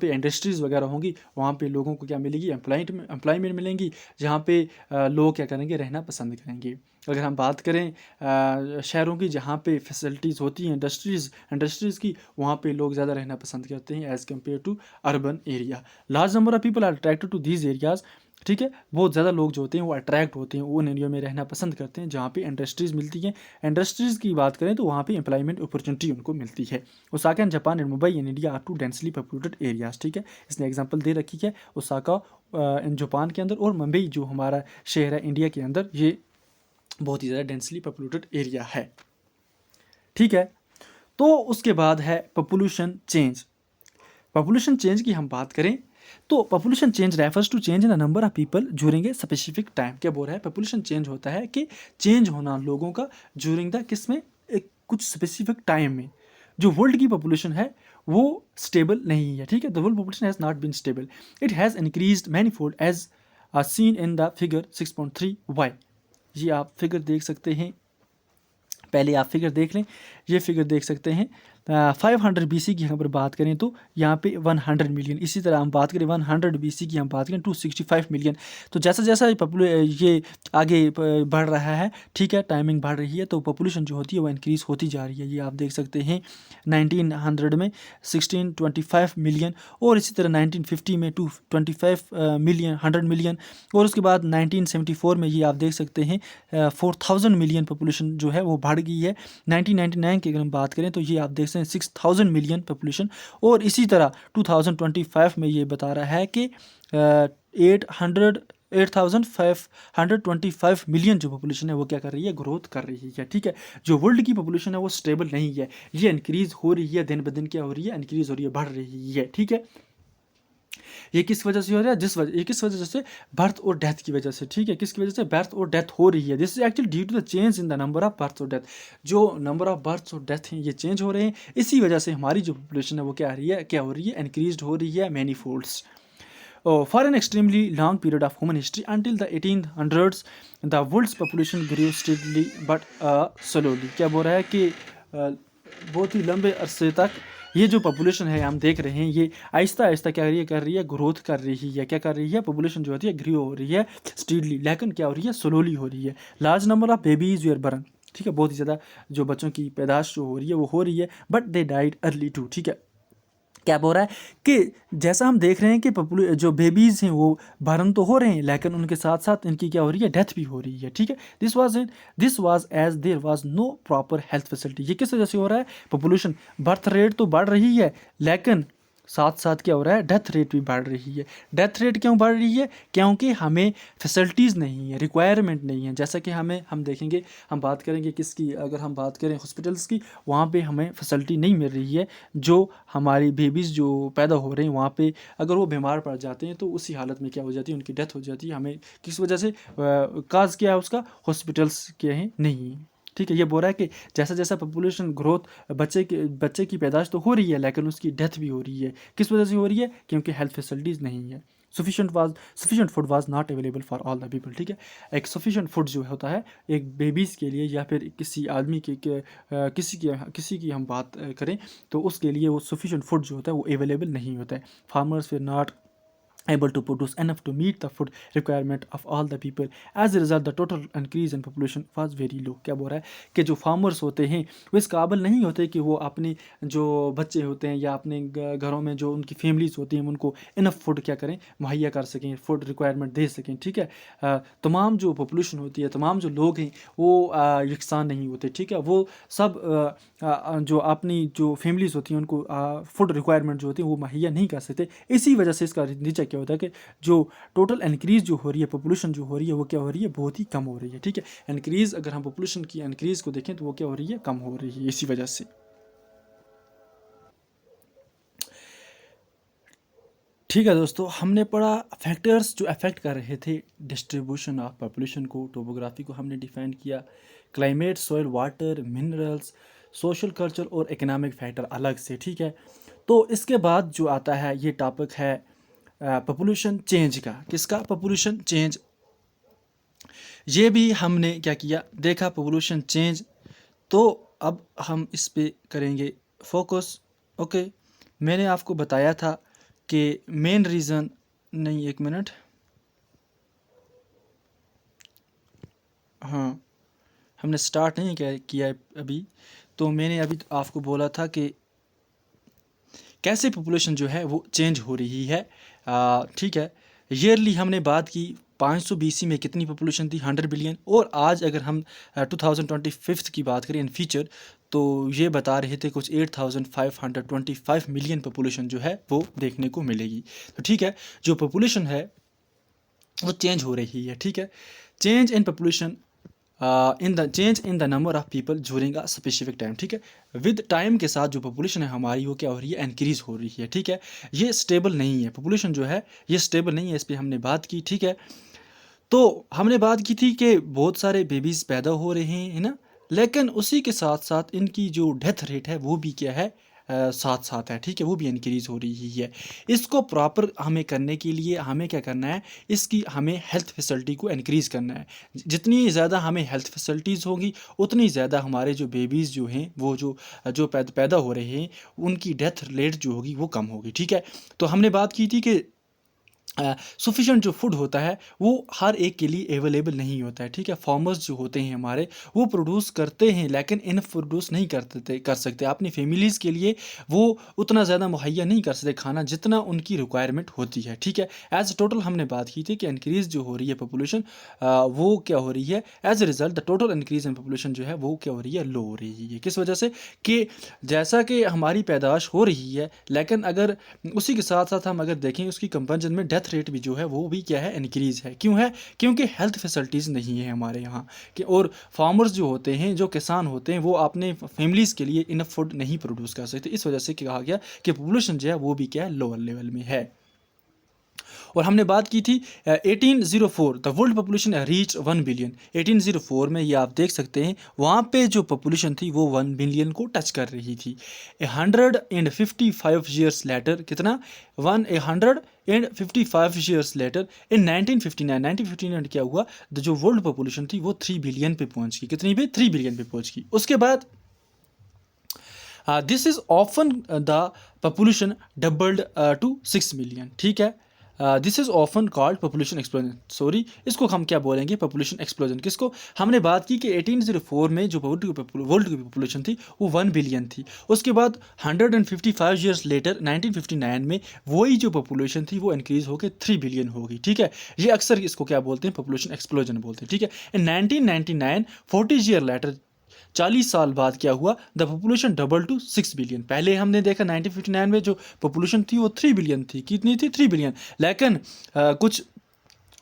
पे इंडस्ट्रीज़ वगैरह होंगी, वहाँ पे लोगों को क्या मिलेगी, एम्प्लॉयमेंट मिलेंगी, जहाँ पे लोग क्या करेंगे, रहना पसंद करेंगे। अगर हम बात करें शहरों की, जहाँ पे फैसिलिटीज़ होती हैं इंडस्ट्रीज़ की, वहाँ पे लोग ज़्यादा रहना पसंद करते हैं as compare to urban area. Large number of people are attracted to these areas. ठीक है। बहुत ज़्यादा लोग जो होते हैं वो अट्रैक्ट होते हैं, उन एरिया में रहना पसंद करते हैं जहाँ पे इंडस्ट्रीज़ मिलती हैं। इंडस्ट्रीज़ की बात करें तो वहाँ पे एम्प्लॉयमेंट अपॉर्चुनिटी उनको मिलती है। Osaka in Japan and Mumbai in India are two densely populated areas. ठीक है। इसने एग्जांपल दे रखी है ओसाका इन जापान के अंदर, और मुंबई जो हमारा शहर है इंडिया के अंदर, ये बहुत ही ज़्यादा डेंसली पॉपुलेटेड एरिया है। ठीक है। तो उसके बाद है पॉपुलेशन चेंज की हम बात करें तो population change refers to change in the number of people during a specific time. क्या बोल रहा है? पॉपुलेशन चेंज होता है कि चेंज होना लोगों का ज्यूरिंग द किस में, एक कुछ स्पेसिफिक टाइम में। जो वर्ल्ड की पॉपुलेशन है वो स्टेबल नहीं है। ठीक है। The world population has not been stable, it has increased manifold as seen in the figure 6.3 y. ये आप फिगर देख सकते हैं, पहले आप फिगर देख लें, ये फिगर देख सकते हैं। 500 BC की हम बात करें तो यहाँ पे 100 मिलियन, इसी तरह हम बात करें 100 BC की हम बात करें 265 मिलियन। तो जैसा जैसा ये आगे बढ़ रहा है, ठीक है, टाइमिंग बढ़ रही है, तो पॉपुलेशन जो होती है वो इंक्रीज़ होती जा रही है। ये आप देख सकते हैं 1900 में 1625 मिलियन, और इसी तरह 1950 में 225 मिलियन, 100 मिलियन, और उसके बाद 1974 में ये आप देख सकते हैं 4000 मिलियन पॉपुलेशन जो है वो बढ़ गई है। 1999 की अगर हम बात करें तो ये आप देख सकते हैं 6000 मिलियन पॉपुलेशन, और इसी तरह 2025 में ये बता रहा है कि 8525 मिलियन जो पॉपुलेशन है वो क्या कर रही है, ग्रोथ कर रही है। ठीक है। जो वर्ल्ड की पॉपुलेशन है वो स्टेबल नहीं है, ये इंक्रीज़ हो रही है, दिन ब दिन क्या हो रही है, इंक्रीज़ हो रही है, बढ़ रही है। ठीक है। ये किस वजह से हो रहा है, ये किस वजह से, बर्थ और डेथ की वजह से। ठीक है। किसकी वजह से? बर्थ और डेथ हो रही है। This is actually due to the change in the number of birth और डेथ। जो नंबर ऑफ बर्थ और डेथ हैं ये चेंज हो रहे हैं, इसी वजह से हमारी जो पॉपुलेशन है वो क्या हो रही है, इंक्रीज हो रही है many folds. For an extremely long period of human history until the 1800s the world's population grow steadily but slowly. क्या बोल रहा है कि बहुत ही लंबे अरसे तक ये जो पॉपुलेशन है हम देख रहे हैं ये आहिस्ता आहिस्ता क्या कर रही है, ग्रोथ कर रही है। क्या कर रही है? पॉपुलेशन जो होती है ग्रो हो रही है स्टीडली, लेकिन क्या हो रही है, स्लोली हो रही है। Large number of babies were born. ठीक है। बहुत ही ज़्यादा जो बच्चों की पैदाश जो हो रही है वो हो रही है, but they died early too. ठीक है। क्या बोल रहा है कि जैसा हम देख रहे हैं कि जो बेबीज़ हैं वो बर्न तो हो रहे हैं, लेकिन उनके साथ साथ इनकी क्या हो रही है, डेथ भी हो रही है। ठीक है, this was as there was no proper health facility. ये किस वजह से हो रहा है? पॉपुलेशन, बर्थ रेट तो बढ़ रही है, लेकिन साथ साथ क्या हो रहा है, डेथ रेट भी बढ़ रही है। डेथ रेट क्यों बढ़ रही है? क्योंकि हमें फैसिलिटीज़ नहीं है, रिक्वायरमेंट नहीं है। जैसा कि हम देखेंगे, हम बात करेंगे किसकी, अगर हम बात करें हॉस्पिटल्स की, वहाँ पे हमें फैसिलिटी नहीं मिल रही है। जो हमारी बेबीज़ जो पैदा हो रहे हैं वहाँ पे अगर वो बीमार पड़ जाते हैं तो उसी हालत में क्या हो जाती है, उनकी डेथ हो जाती है। हमें किस वजह से, काज क्या है उसका, हॉस्पिटल्स क्या है, नहीं। ठीक है, ये बोल रहा है कि जैसा जैसा पॉपुलेशन ग्रोथ, बच्चे की पैदाइश तो हो रही है, लेकिन उसकी डेथ भी हो रही है। किस वजह से हो रही है? क्योंकि हेल्थ फैसिलिटीज़ नहीं है। Sufficient food was not available for all the people. ठीक है, एक सफिशेंट फूड जो होता है एक बेबीज़ के लिए, या फिर किसी आदमी किसी की हम बात करें तो उसके लिए वो सफिशेंट फूड जो होता है वो अवेलेबल नहीं होता है। Farmers were not able to produce enough to meet the food requirement of all the people. As a result, the total increase in population was very low. क्या बोल रहा है कि जो फार्मर्स होते हैं वो इस काबिल नहीं होते कि वो अपने जो बच्चे होते हैं या अपने घरों में जो उनकी फैमिलीज होती हैं उनको इनफ फूड क्या करें, मुहैया कर सकें, फूड रिक्वायरमेंट दे सकें। ठीक है, तमाम जो पॉपुलेशन होती है, तमाम जो लोग हैं वो यकसान नहीं होते। ठीक है, वो सब जो अपनी जो फैमिलीज होती हैं उनको फूड रिक्वायरमेंट जो होती है वो मुहैया नहीं कर सकते। इसी वजह से इसका नतीजा क्या होता है कि जो टोटल इंक्रीज़ जो हो रही है, पॉपुलेशन जो हो रही है वो क्या हो रही है, बहुत ही कम हो रही है। ठीक है, इंक्रीज़ अगर हम पॉपुलेशन की इंक्रीज़ को देखें तो वो क्या हो रही है, कम हो रही है इसी वजह से। ठीक है दोस्तों, हमने पढ़ा फैक्टर्स जो अफेक्ट कर रहे थे डिस्ट्रीब्यूशन ऑफ पॉपुलेशन को, टोपोग्राफी को हमने डिफाइन किया, climate, soil, water, minerals, social, culture और इकोनॉमिक फैक्टर अलग से। ठीक है, तो इसके बाद जो आता है ये टॉपिक है पॉपुलेशन चेंज का। किसका? Population change. ये भी हमने क्या किया, देखा पॉपुलेशन चेंज। तो अब हम इस पे करेंगे फोकस। ओके, मैंने आपको बताया था कि मेन रीज़न, नहीं एक मिनट, हाँ हमने स्टार्ट नहीं किया है अभी। तो मैंने अभी तो आपको बोला था कि कैसे पॉपुलेशन जो है वो चेंज हो रही है। ठीक है, ईयरली हमने बात की 500 BC में कितनी पॉपुलेशन थी, 100 बिलियन। और आज अगर हम 2025 की बात करें इन फ्यूचर, तो ये बता रहे थे कुछ 8525 मिलियन पॉपुलेशन जो है वो देखने को मिलेगी। तो ठीक है, जो पॉपुलेशन है वो चेंज हो रही है। ठीक है, change in population in the number of people during a specific time. ठीक है, विद टाइम के साथ जो पॉपुलेशन है हमारी वो क्या हो रही है, इंक्रीज़ हो रही है। ठीक है, ये स्टेबल नहीं है, पॉपुलेशन जो है ये स्टेबल नहीं है, इस पर हमने बात की। ठीक है, तो हमने बात की थी कि बहुत सारे बेबीज़ पैदा हो रहे हैं, है ना, लेकिन उसी के साथ साथ इनकी जो डेथ रेट है वो भी क्या है, साथ साथ है। ठीक है, वो भी इंक्रीज़ हो रही है। इसको प्रॉपर हमें करने के लिए हमें क्या करना है, इसकी हमें हेल्थ फैसिलिटी को इंक्रीज़ करना है। जितनी ज़्यादा हमें हेल्थ फैसिलिटीज़ होगी उतनी ज़्यादा हमारे जो बेबीज़ जो हैं वो जो पैदा हो रहे हैं उनकी डेथ रेट जो होगी वो कम होगी। ठीक है, तो हमने बात की थी कि सफिशेंट जो फूड होता है वो हर एक के लिए अवेलेबल नहीं होता है। ठीक है, फार्मर्स जो होते हैं हमारे वो प्रोड्यूस करते हैं लेकिन इनफ प्रोड्यूस नहीं कर सकते अपनी फैमिलीज़ के लिए। वो उतना ज़्यादा मुहैया नहीं कर सकते खाना जितना उनकी रिक्वायरमेंट होती है। ठीक है, एज टोटल हमने बात की थी कि इंक्रीज़ जो हो रही है पॉपुलेशन वो क्या हो रही है, as a result the total increase in population जो है वो क्या हो रही है, लो हो रही है। किस वजह से? कि जैसा कि हमारी पैदाइश हो रही है, लेकिन अगर उसी के साथ साथ हम अगर देखें उसकी कंपेरिजन में डेथ रेट भी जो है वो भी क्या है, इंक्रीज़ है। क्यों है? क्योंकि हेल्थ फैसिलिटीज़ नहीं है हमारे यहाँ कि, और फार्मर्स जो होते हैं, जो किसान होते हैं, वो अपने फैमिलीज़ के लिए इनफ फूड नहीं प्रोड्यूस कर सकते। इस वजह से कहा गया कि पॉपुलेशन जो है वो भी क्या है, लोअर लेवल में है। और हमने बात की थी 1804 the world population reach 1 billion. 1804 में ये आप देख सकते हैं वहाँ पे जो पॉपुलेशन थी वो 1 बिलियन को टच कर रही थी। 155 ईयर्स लेटर, कितना, 155 ईयर्स लेटर इन 1959 क्या हुआ, जो वर्ल्ड पॉपुलेशन थी वो 3 बिलियन पे पहुँच गई। कितनी पे? 3 बिलियन पे पहुँच गई। उसके बाद this is often the population doubled to 6 million. ठीक है, this is often called population explosion. Sorry, इसको हम क्या बोलेंगे, पॉपुलेशन एक्सप्लोजन। किसको? हमने बात की कि 1804 में जो वर्ल्ड की पॉपुलेशन थी वो 1 बिलियन थी। उसके बाद 155 ईयर्स लेटर 1959 में वही जो पॉपुलेशन थी वो इंक्रीज़ होकर 3 बिलियन हो गई। ठीक है, ये अक्सर इसको क्या बोलते हैं, पॉपुलेशन एक्सप्लोजन बोलते हैं। ठीक है, इन 1999 40 ईयर लेटर 40 साल बाद क्या हुआ, the population double two 6 billion. पहले हमने देखा 1959 में जो पॉपुलेशन थी वो 3 बिलियन थी। कितनी थी? 3 बिलियन। लेकिन कुछ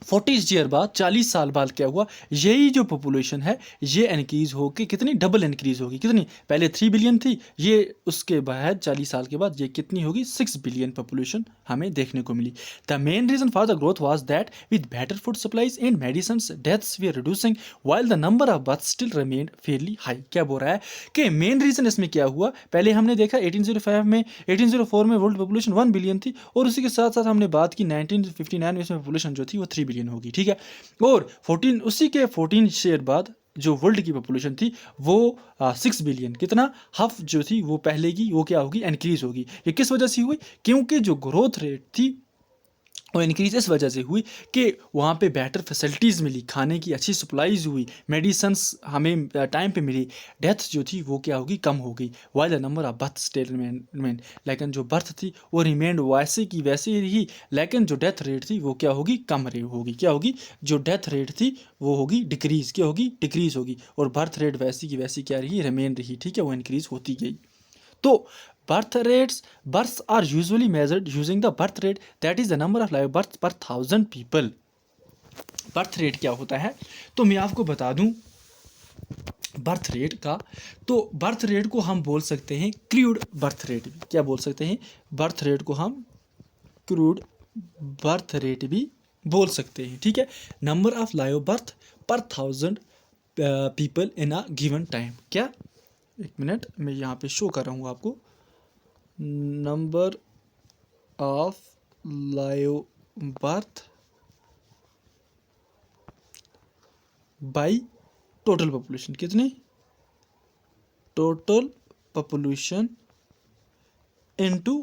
40 ईयर बाद, 40 साल बाद क्या हुआ, यही जो पॉपुलेशन है ये इंक्रीज़ होकर कितनी, डबल इंक्रीज़ होगी। कितनी? पहले 3 बिलियन थी, ये उसके बाद 40 साल के बाद ये कितनी होगी, 6 बिलियन पॉपुलेशन हमें देखने को मिली। The main reason for the growth was that with better food supplies and medicines deaths were reducing while the number of birth still remained fairly high. क्या बोल रहा है कि मेन रीजन इसमें क्या हुआ, पहले हमने देखा 1805 में 1804 में वर्ल्ड पॉपुलेशन 1 बिलियन थी, और उसी के साथ साथ हमने बात की 1959 में इसमें पॉपुलेशन जो थी वो 3 बिलियन होगी। ठीक है, और 14 उसी के 14 ईयर बाद जो वर्ल्ड की पॉपुलेशन थी वो 6 बिलियन, कितना, हाफ जो थी वो पहले की वो क्या होगी, इंक्रीज होगी। ये किस वजह से हुई? क्योंकि जो ग्रोथ रेट थी और इंक्रीज इस वजह से हुई कि वहाँ पे बेटर फैसिलिटीज़ मिली, खाने की अच्छी सप्लाईज हुई, मेडिसन्स हमें टाइम पे मिली, डेथ जो थी वो क्या होगी, कम हो गई। While the number of birth still remain, लेकिन जो बर्थ थी वो रिमेंड वैसे की वैसे ही रही, लेकिन जो डेथ रेट थी वो क्या होगी, कम होगी। क्या होगी? जो डेथ रेट थी वो होगी डिक्रीज़, क्या होगी, डिक्रीज़ होगी, और बर्थ रेट वैसी की वैसी क्या रही, रिमेन रही। ठीक है, वो इंक्रीज़ होती गई। तो births are usually measured using the birth rate, that is the number of live births per 1000 people। Birth rate क्या होता है, तो मैं आपको बता दूं बर्थ रेट का। तो बर्थ रेट को हम बोल सकते हैं क्रूड बर्थ रेट भी। क्या बोल सकते हैं? बर्थ रेट को हम क्रूड बर्थ रेट भी बोल सकते हैं। ठीक है, नंबर ऑफ लाइव बर्थ पर 1000 people in a given time. क्या, एक मिनट, मैं यहाँ पे शो कर रहा हूँ आपको, number of live birth by total population. कितनी? Total population into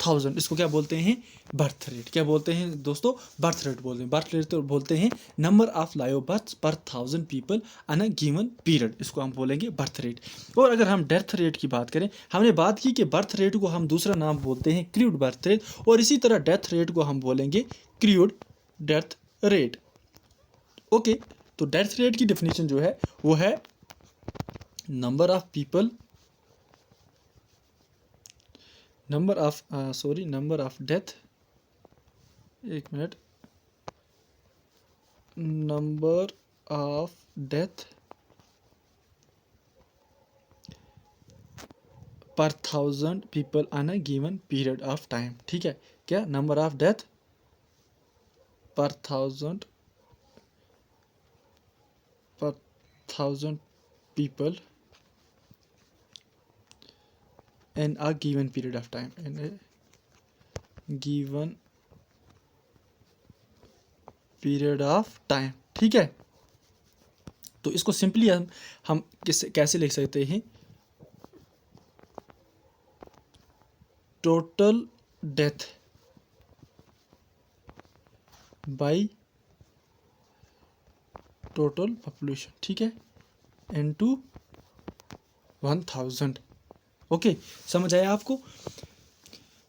1000। इसको क्या बोलते हैं? Birth rate. क्या बोलते हैं दोस्तों? बर्थ रेट बोलते हैं। बर्थ रेट तो बोलते हैं नंबर ऑफ लाइव बर्थ पर 1000 people in a given period, इसको हम बोलेंगे बर्थ रेट। और अगर हम डेथ रेट की बात करें, हमने बात की कि बर्थ रेट को हम दूसरा नाम बोलते हैं क्रूड बर्थ रेट, और इसी तरह डेथ रेट को हम बोलेंगे क्रूड डेथ रेट। ओके, तो डेथ रेट की डेफिनेशन जो है वो है number of people, number of death, एक मिनट, नंबर ऑफ डेथ पर 1000 people on a given period of time. ठीक है, क्या, नंबर ऑफ डेथ पर 1000 people in a given period of time, in a given period of time। ठीक है, तो इसको सिंपली हम कैसे लिख सकते हैं, total death by total population. ठीक है, इनटू 1000। ओके, समझ आया आपको?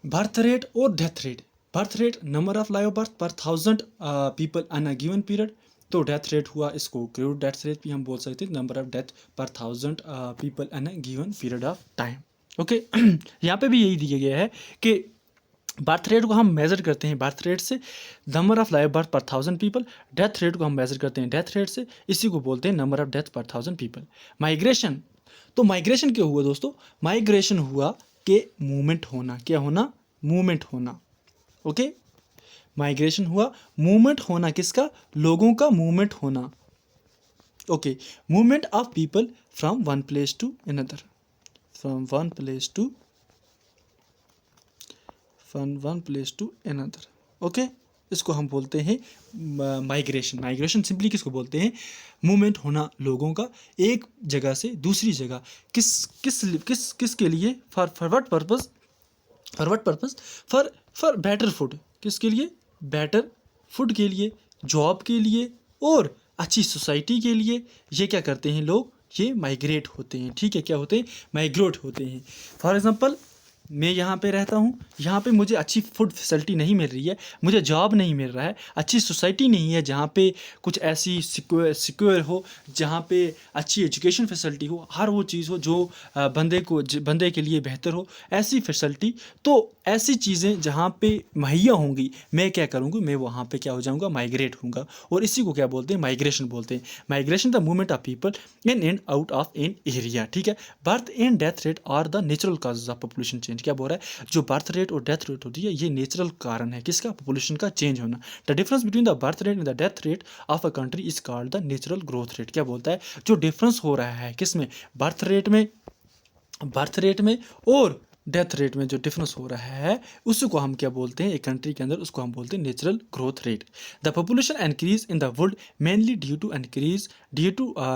बर्थ रेट और death rate. Birth rate number of live birth पर 1000 people in a given period, तो डेथ रेट हुआ, इसको क्रूड डेथ रेट भी हम बोल सकते हैं, नंबर ऑफ डेथ पर 1000 people in a given period of time. Okay, यहाँ पे भी यही दिया गया है कि बर्थ रेट को हम मेजर करते हैं बर्थ रेट से, नंबर ऑफ लाइव बर्थ पर 1000 पीपल, डेथ रेट को हम मेजर करते हैं डेथ रेट से, इसी को बोलते हैं नंबर ऑफ डेथ पर 1000 पीपल। माइग्रेशन, तो माइग्रेशन क्यों हुआ दोस्तों? माइग्रेशन हुआ कि मूवमेंट होना। क्या होना? मूवमेंट होना। ओके, माइग्रेशन हुआ, मूवमेंट होना, किसका? लोगों का मूवमेंट होना। Okay, movement of people from one place to another, from one place to another. Okay, इसको हम बोलते हैं माइग्रेशन। माइग्रेशन सिंपली किसको बोलते हैं? मूवमेंट होना लोगों का एक जगह से दूसरी जगह। किस के लिए? For what purpose? For what purpose? For better food. किसके लिए? बेटर फूड के लिए, जॉब के लिए और अच्छी सोसाइटी के लिए ये क्या करते हैं लोग? ये माइग्रेट होते हैं। ठीक है, क्या होते हैं? माइग्रेट होते हैं। फॉर एग्जांपल, मैं यहाँ पे रहता हूँ, यहाँ पे मुझे अच्छी फूड फैसिलिटी नहीं मिल रही है, मुझे जॉब नहीं मिल रहा है, अच्छी सोसाइटी नहीं है जहाँ पे कुछ ऐसी सिक्योर हो, जहाँ पे अच्छी एजुकेशन फैसिलिटी हो, हर वो चीज़ हो जो बंदे के लिए बेहतर हो, ऐसी फैसिलिटी। तो ऐसी चीज़ें जहाँ पे मुहैया होंगी, मैं क्या करूँगी? मैं वहाँ पे क्या हो जाऊँगा? माइग्रेट होऊंगा। और इसी को क्या बोलते हैं? माइग्रेशन बोलते हैं। Migration the movement of people in and out of an area. ठीक है, birth and death rate are the natural causes of population change. क्या बोल रहा है? जो बर्थ रेट और डेथ रेट होती है, ये नेचुरल कारण है किसका? पॉपुलेशन का चेंज होना। The difference between the birth rate and the death rate of a country is called the natural growth rate. क्या बोलता है? जो डिफरेंस हो रहा है किसमें? बर्थ रेट में और डेथ रेट में जो डिफरेंस हो रहा है, उसी को हम क्या बोलते हैं? एक कंट्री के अंदर उसको हम बोलते हैं natural growth rate. The population increase in the world mainly due to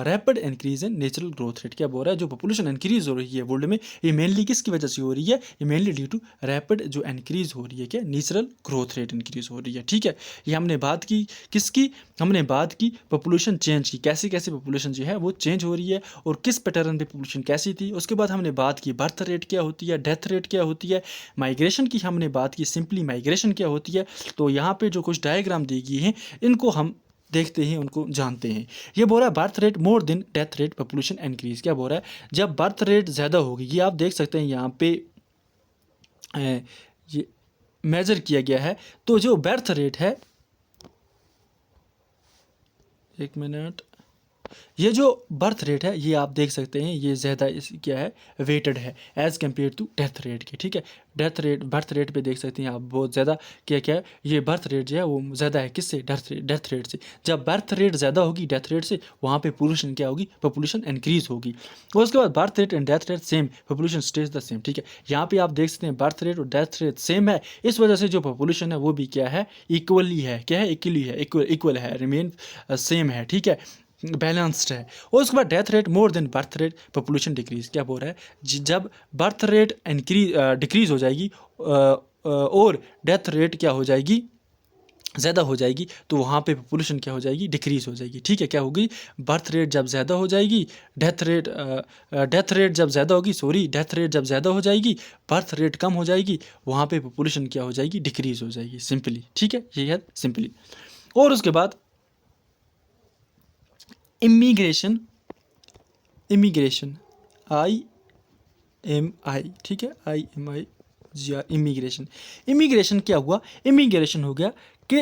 rapid increase in natural growth rate. क्या बोल रहा है? जो पॉपुलेशन इंक्रीज हो रही है वर्ल्ड में, ये मेनली किसकी वजह से हो रही है? ये मेनली ड्यू टू रैपिड जो इंक्रीज हो रही है, क्या? नेचुरल ग्रोथ रेट इंक्रीज हो रही है। ठीक है, ये हमने बात की किसकी? हमने बात की पॉपुलेशन चेंज की, कैसे कैसे पॉपुलेशन जो है वो चेंज हो रही है और किस पैटर्न पे पॉपुलेशन कैसी थी। उसके बाद हमने बात की बर्थ रेट क्या होती है, डेथ रेट क्या होती है, माइग्रेशन की हमने बात की, सिंपली माइग्रेशन क्या होती है। तो यहाँ पे जो कुछ डायग्राम दी गई हैं, इनको हम देखते हैं, उनको जानते हैं। ये बोल रहा है birth rate more than death rate population increase. क्या बोल रहा है? जब बर्थ रेट ज़्यादा होगी, ये आप देख सकते हैं यहाँ पे ये मेजर किया गया है। तो जो बर्थ रेट है, एक मिनट, ये जो बर्थ रेट है, ये आप देख सकते हैं, ये ज़्यादा क्या है? वेटेड है as compare to death rate के। ठीक है, बर्थ रेट पे देख सकते हैं आप बहुत ज़्यादा क्या क्या है, ये बर्थ रेट जो है वो ज़्यादा है किससे? डेथ रेट से। जब बर्थ रेट ज़्यादा होगी डेथ रेट से, वहाँ पे पॉपुलेशन क्या होगी? पॉपुलेशन इंक्रीज होगी। और उसके बाद birth rate and death rate same, population stage the same. ठीक है, यहाँ पे आप देख सकते हैं बर्थ रेट और डेथ रेट सेम है, इस वजह से जो पॉपुलेशन है वो भी क्या है? इक्वली है। क्या है? इक्वल है, रिमेन सेम है। ठीक है, बैलेंस्ड है। और उसके बाद death rate more than birth rate population decrease. क्या बोल रहा है? जब बर्थ रेट डिक्रीज हो जाएगी और डेथ रेट क्या हो जाएगी? ज़्यादा हो जाएगी, तो वहाँ पे पॉपुलेशन क्या हो जाएगी? डिक्रीज हो जाएगी। ठीक है, क्या होगी? बर्थ रेट जब ज़्यादा हो जाएगी, डेथ रेट जब ज़्यादा होगी, डेथ रेट जब ज़्यादा हो जाएगी, बर्थ रेट कम हो जाएगी, वहाँ पे पॉपुलेशन क्या हो जाएगी? डिक्रीज हो जाएगी, सिंपली। ठीक है, ये है सिंपली। और उसके बाद इमिग्रेशन IMI, ठीक है, IMIGR, इमिग्रेशन क्या हुआ? इमिग्रेशन हो गया कि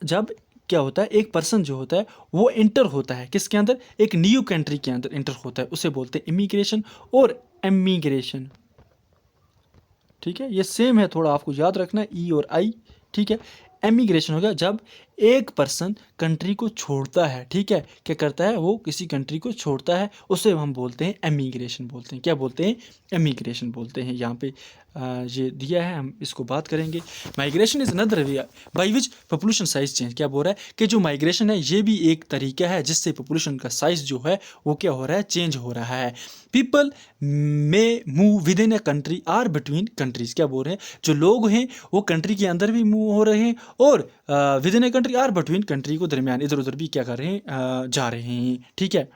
जब क्या होता है, एक पर्सन जो होता है वो इंटर होता है किसके अंदर? एक न्यू कंट्री के अंदर इंटर होता है, उसे बोलते हैं इमिग्रेशन और एमिग्रेशन। ठीक है, ये सेम है, थोड़ा आपको याद रखना है, ई और आई। ठीक है, एमिग्रेशन हो गया जब एक पर्सन कंट्री को छोड़ता है। ठीक है, क्या करता है? वो किसी कंट्री को छोड़ता है, उसे हम बोलते हैं एमिग्रेशन बोलते हैं। क्या बोलते हैं? एमिग्रेशन बोलते हैं। यहाँ पे ये दिया है, हम इसको बात करेंगे। Migration is another way by which population size change. क्या बोल रहा है? कि जो माइग्रेशन है ये भी एक तरीका है जिससे पॉपुलेशन का साइज जो है वो क्या हो रहा है? चेंज हो रहा है। People may move within a country or between countries. क्या बोल रहे हैं? जो लोग हैं वो कंट्री के अंदर भी मूव हो रहे हैं और within a country or between country को दरमियान इधर उधर भी क्या कर रहे हैं? जा रहे हैं। ठीक है,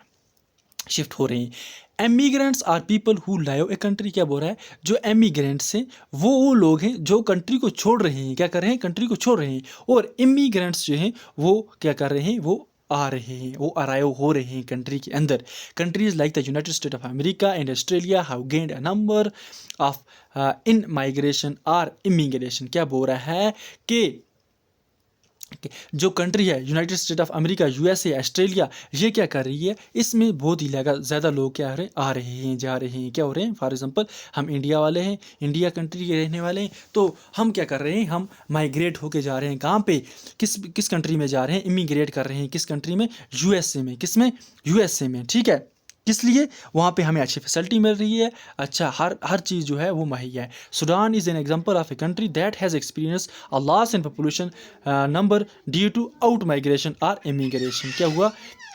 शिफ्ट हो रहे हैं। Emigrants are people who live a country. क्या बोल रहा है? जो एमिग्रेंट्स हैं वो लोग हैं जो कंट्री को छोड़ रहे हैं। क्या कर रहे हैं? कंट्री को छोड़ रहे हैं। और इमिग्रेंट्स जो हैं वो क्या कर रहे हैं? वो आ रहे हैं, वो अराइव हो रहे हैं कंट्री के अंदर। Countries like the United State of America and Australia have gained a number of in migration or immigration. क्या बोल रहा है कि जो कंट्री है United State of America, USA, Australia, ये क्या कर रही है? इसमें बहुत ही ज़्यादा लोग क्या आ रहे हैं, जा रहे हैं। क्या हो रहे हैं? फॉर एग्जांपल हम इंडिया वाले हैं, इंडिया कंट्री के रहने वाले हैं, तो हम क्या कर रहे हैं? हम माइग्रेट होके जा रहे हैं। कहाँ पे? किस कंट्री में जा रहे हैं? इमिग्रेट कर रहे हैं किस कंट्री में? USA में। किस में? USA में। ठीक है, किस लिए? वहाँ पे हमें अच्छी फैसिलिटी मिल रही है, अच्छा हर चीज़ जो है वो मुहैया है। Sudan is an example of a country that has experience a loss in population number due to out migration और इमिग्रेशन। क्या हुआ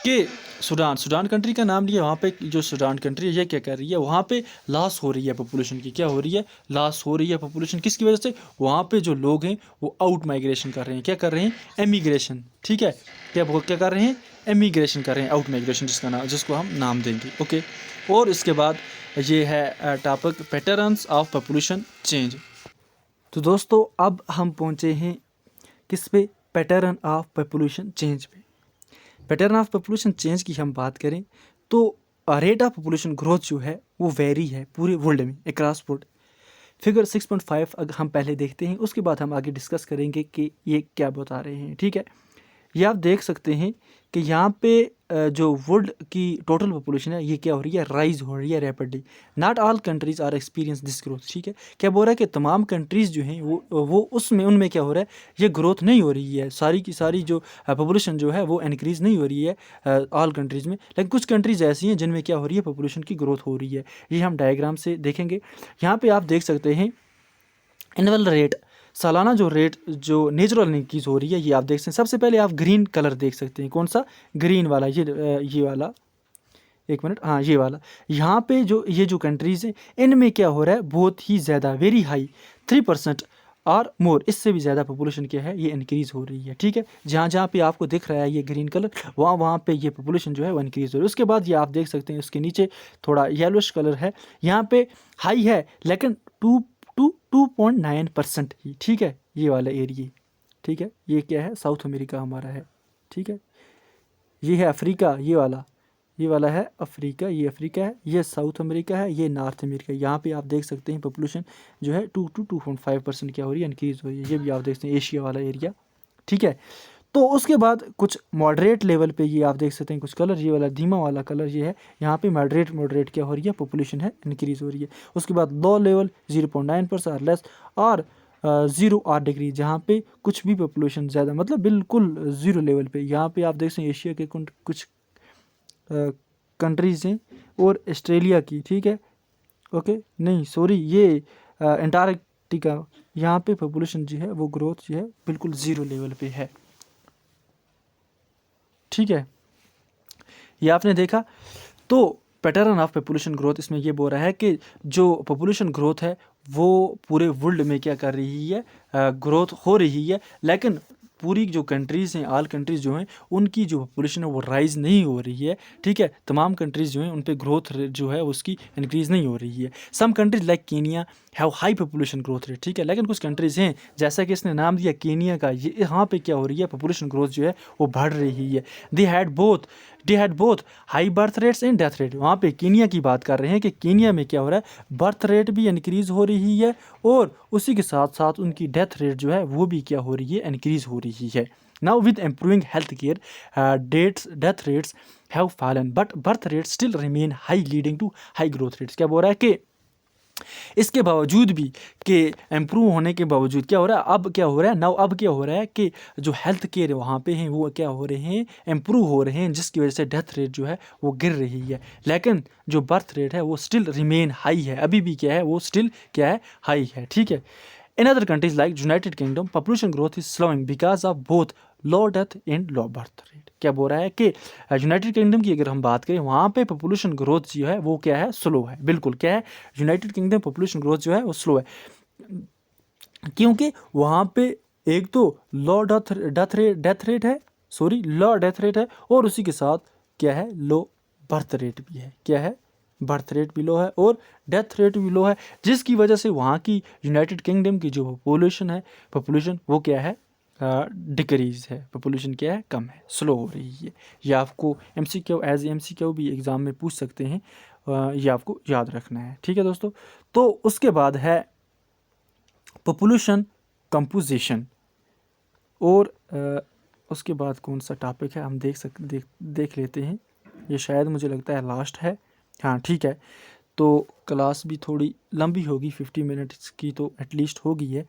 कि सूडान कंट्री का नाम लिया, वहाँ पे जो सूडान कंट्री है ये क्या कर रही है, वहाँ पे लॉस हो रही है पॉपुलेशन की। क्या हो रही है? लॉस हो रही है पॉपुलेशन। किसकी वजह से? वहाँ पे जो लोग हैं वो आउट माइग्रेशन कर रहे हैं। क्या कर रहे हैं? एमिग्रेशन। ठीक है, क्या कर रहे हैं? एमिग्रेशन कर रहे हैं, आउट माइग्रेशन जिसको हम नाम देंगे। ओके, और इसके बाद ये है topic patterns of population change. तो दोस्तों अब हम पहुँचे हैं किस पे? पैटर्न ऑफ पॉपुलेशन चेंज पे। पैटर्न ऑफ पॉपुलेशन चेंज की हम बात करें तो रेट ऑफ पॉपुलेशन ग्रोथ जो है वो वेरी है पूरे वर्ल्ड में, अक्रॉस वर्ल्ड। फिगर 6.5 अगर हम पहले देखते हैं, उसके बाद हम आगे डिस्कस करेंगे कि ये क्या बता रहे हैं। ठीक है, ये आप देख सकते हैं कि यहाँ पे जो वर्ल्ड की टोटल पॉपुलेशन है ये क्या हो रही है? राइज हो रही है rapidly. Not all countries are experience this growth. ठीक है, क्या बोल रहा है कि तमाम कंट्रीज़ जो हैं वो उनमें क्या हो रहा है? ये ग्रोथ नहीं हो रही है, सारी की सारी जो पॉपुलेशन जो है वो इंक्रीज़ नहीं हो रही है ऑल कंट्रीज़ में। लेकिन कुछ कंट्रीज़ ऐसी हैं जिनमें क्या हो रही है? पॉपुलेशन की ग्रोथ हो रही है। ये हम डायग्राम से देखेंगे। यहाँ पर आप देख सकते हैं एनुअल रेट, सालाना जो रेट जो नेचुरल इंक्रीज हो रही है, ये आप देख सकते हैं। सबसे पहले आप ग्रीन कलर देख सकते हैं। कौन सा? ग्रीन वाला, ये वाला, एक मिनट, हाँ ये वाला। यहाँ पे ये जो कंट्रीज़ हैं इनमें क्या हो रहा है? बहुत ही ज़्यादा, वेरी हाई, 3% और मोर, इससे भी ज़्यादा पॉपुलेशन क्या है? ये इंक्रीज़ हो रही है। ठीक है, जहाँ जहाँ पे आपको दिख रहा है ये ग्रीन कलर, वहाँ पे ये पॉपुलेशन जो है वो इंक्रीज़ हो रही है। उसके बाद ये आप देख सकते हैं उसके नीचे थोड़ा येलोइश कलर है, यहाँ पे हाई है लेकिन 2.9% ही। ठीक है, ये वाला एरिया। ठीक है, ये क्या है? साउथ अमेरिका हमारा है। ठीक है, ये है अफ्रीका, ये वाला है अफ्रीका, ये अफ्रीका है, ये साउथ अमेरिका है, ये नॉर्थ अमेरिका। यहाँ पे आप देख सकते हैं पॉपुलेशन जो है 2.5% क्या हो रही है? इंक्रीज़ हो रही है। ये भी आप देख सकते हैं एशिया वाला एरिया। ठीक है, तो उसके बाद कुछ मॉडरेट लेवल पे ये आप देख सकते हैं कुछ कलर, ये वाला धीमा वाला कलर ये है, यहाँ पे मॉडरेट क्या हो रही है? पॉपुलेशन है इंक्रीज़ हो रही है। उसके बाद लो लेवल 0.9% और लेस, और 0 और डिग्री, जहाँ पे कुछ भी पॉपुलेशन ज़्यादा, मतलब बिल्कुल ज़ीरो लेवल पे। यहाँ पे आप देख सकते हैं एशिया के कुछ कंट्रीज़ हैं और ऑस्ट्रेलिया की। ठीक है, ओके, नहीं सॉरी, ये अंटार्कटिका, यहाँ पे पॉपुलेशन जो है वो ग्रोथ जो है बिल्कुल ज़ीरो लेवल पे है। ठीक है, ये आपने देखा। तो पैटर्न ऑफ पॉपुलेशन ग्रोथ इसमें ये बोल रहा है कि जो पॉपुलेशन ग्रोथ है वो पूरे वर्ल्ड में क्या कर रही है? ग्रोथ हो रही है, लेकिन पूरी जो कंट्रीज़ हैं, ऑल कंट्रीज़ जो हैं, उनकी जो पॉपुलेशन है वो राइज़ नहीं हो रही है। ठीक है, तमाम कंट्रीज़ जो हैं उन पे ग्रोथ रेट जो है उसकी इंक्रीज़ नहीं हो रही है। Some countries like Kenya have high population growth rate. ठीक है, लेकिन कुछ कंट्रीज़ हैं जैसा कि इसने नाम दिया कीनिया का, ये यहाँ पे क्या हो रही है? पॉपुलेशन ग्रोथ जो है वो बढ़ रही है। They had both high birth rates and death rate. वहाँ पे कीनिया की बात कर रहे हैं कि कीनिया में क्या हो रहा है? बर्थ रेट भी इंक्रीज़ हो रही है और उसी के साथ साथ उनकी डेथ रेट जो है वो भी क्या हो रही है? इंक्रीज़ हो रही है। Now with improving health care death rates have fallen but birth rates still remain high leading to high growth rates. क्या बोल रहा है कि इसके बावजूद भी कि इम्प्रूव होने के बावजूद क्या हो रहा है? अब क्या हो रहा है? अब क्या हो रहा है कि जो हेल्थ केयर वहाँ पे हैं वो क्या हो रहे हैं? इम्प्रूव हो रहे हैं, जिसकी वजह से डेथ रेट जो है वो गिर रही है। लेकिन जो बर्थ रेट है वो स्टिल रिमेन हाई है, अभी भी क्या है? वो स्टिल क्या है? हाई है। ठीक है, in other countries like United kingdom population growth is slowing because of both low death and low birth rate. क्या बोल रहा है कि यूनाइटेड किंगडम की अगर हम बात करें, वहाँ पे पॉपुलेशन ग्रोथ जो है वो क्या है? स्लो है। बिल्कुल क्या है? यूनाइटेड किंगडम पॉपुलेशन ग्रोथ जो है वो स्लो है, क्योंकि वहाँ पे एक तो लो डेथ रेट है, लो डेथ रेट है, और उसी के साथ क्या है? लो बर्थ रेट भी है। क्या है? बर्थ रेट भी लो है और डेथ रेट भी लो है, जिसकी वजह से वहाँ की यूनाइटेड किंगडम की जो पॉपुलेशन वो क्या है? डिक्रीज़ है। पॉपुलेशन क्या है? कम है, स्लो हो रही है। ये आपको MCQ भी एग्ज़ाम में पूछ सकते हैं, ये आपको याद रखना है। ठीक है दोस्तों, तो उसके बाद है पॉपुलेशन कंपोजिशन, और उसके बाद कौन सा टॉपिक है हम देख लेते हैं। ये शायद मुझे लगता है लास्ट है। हाँ ठीक है, तो क्लास भी थोड़ी लंबी होगी, 50 मिनट्स की तो एटलीस्ट होगी है।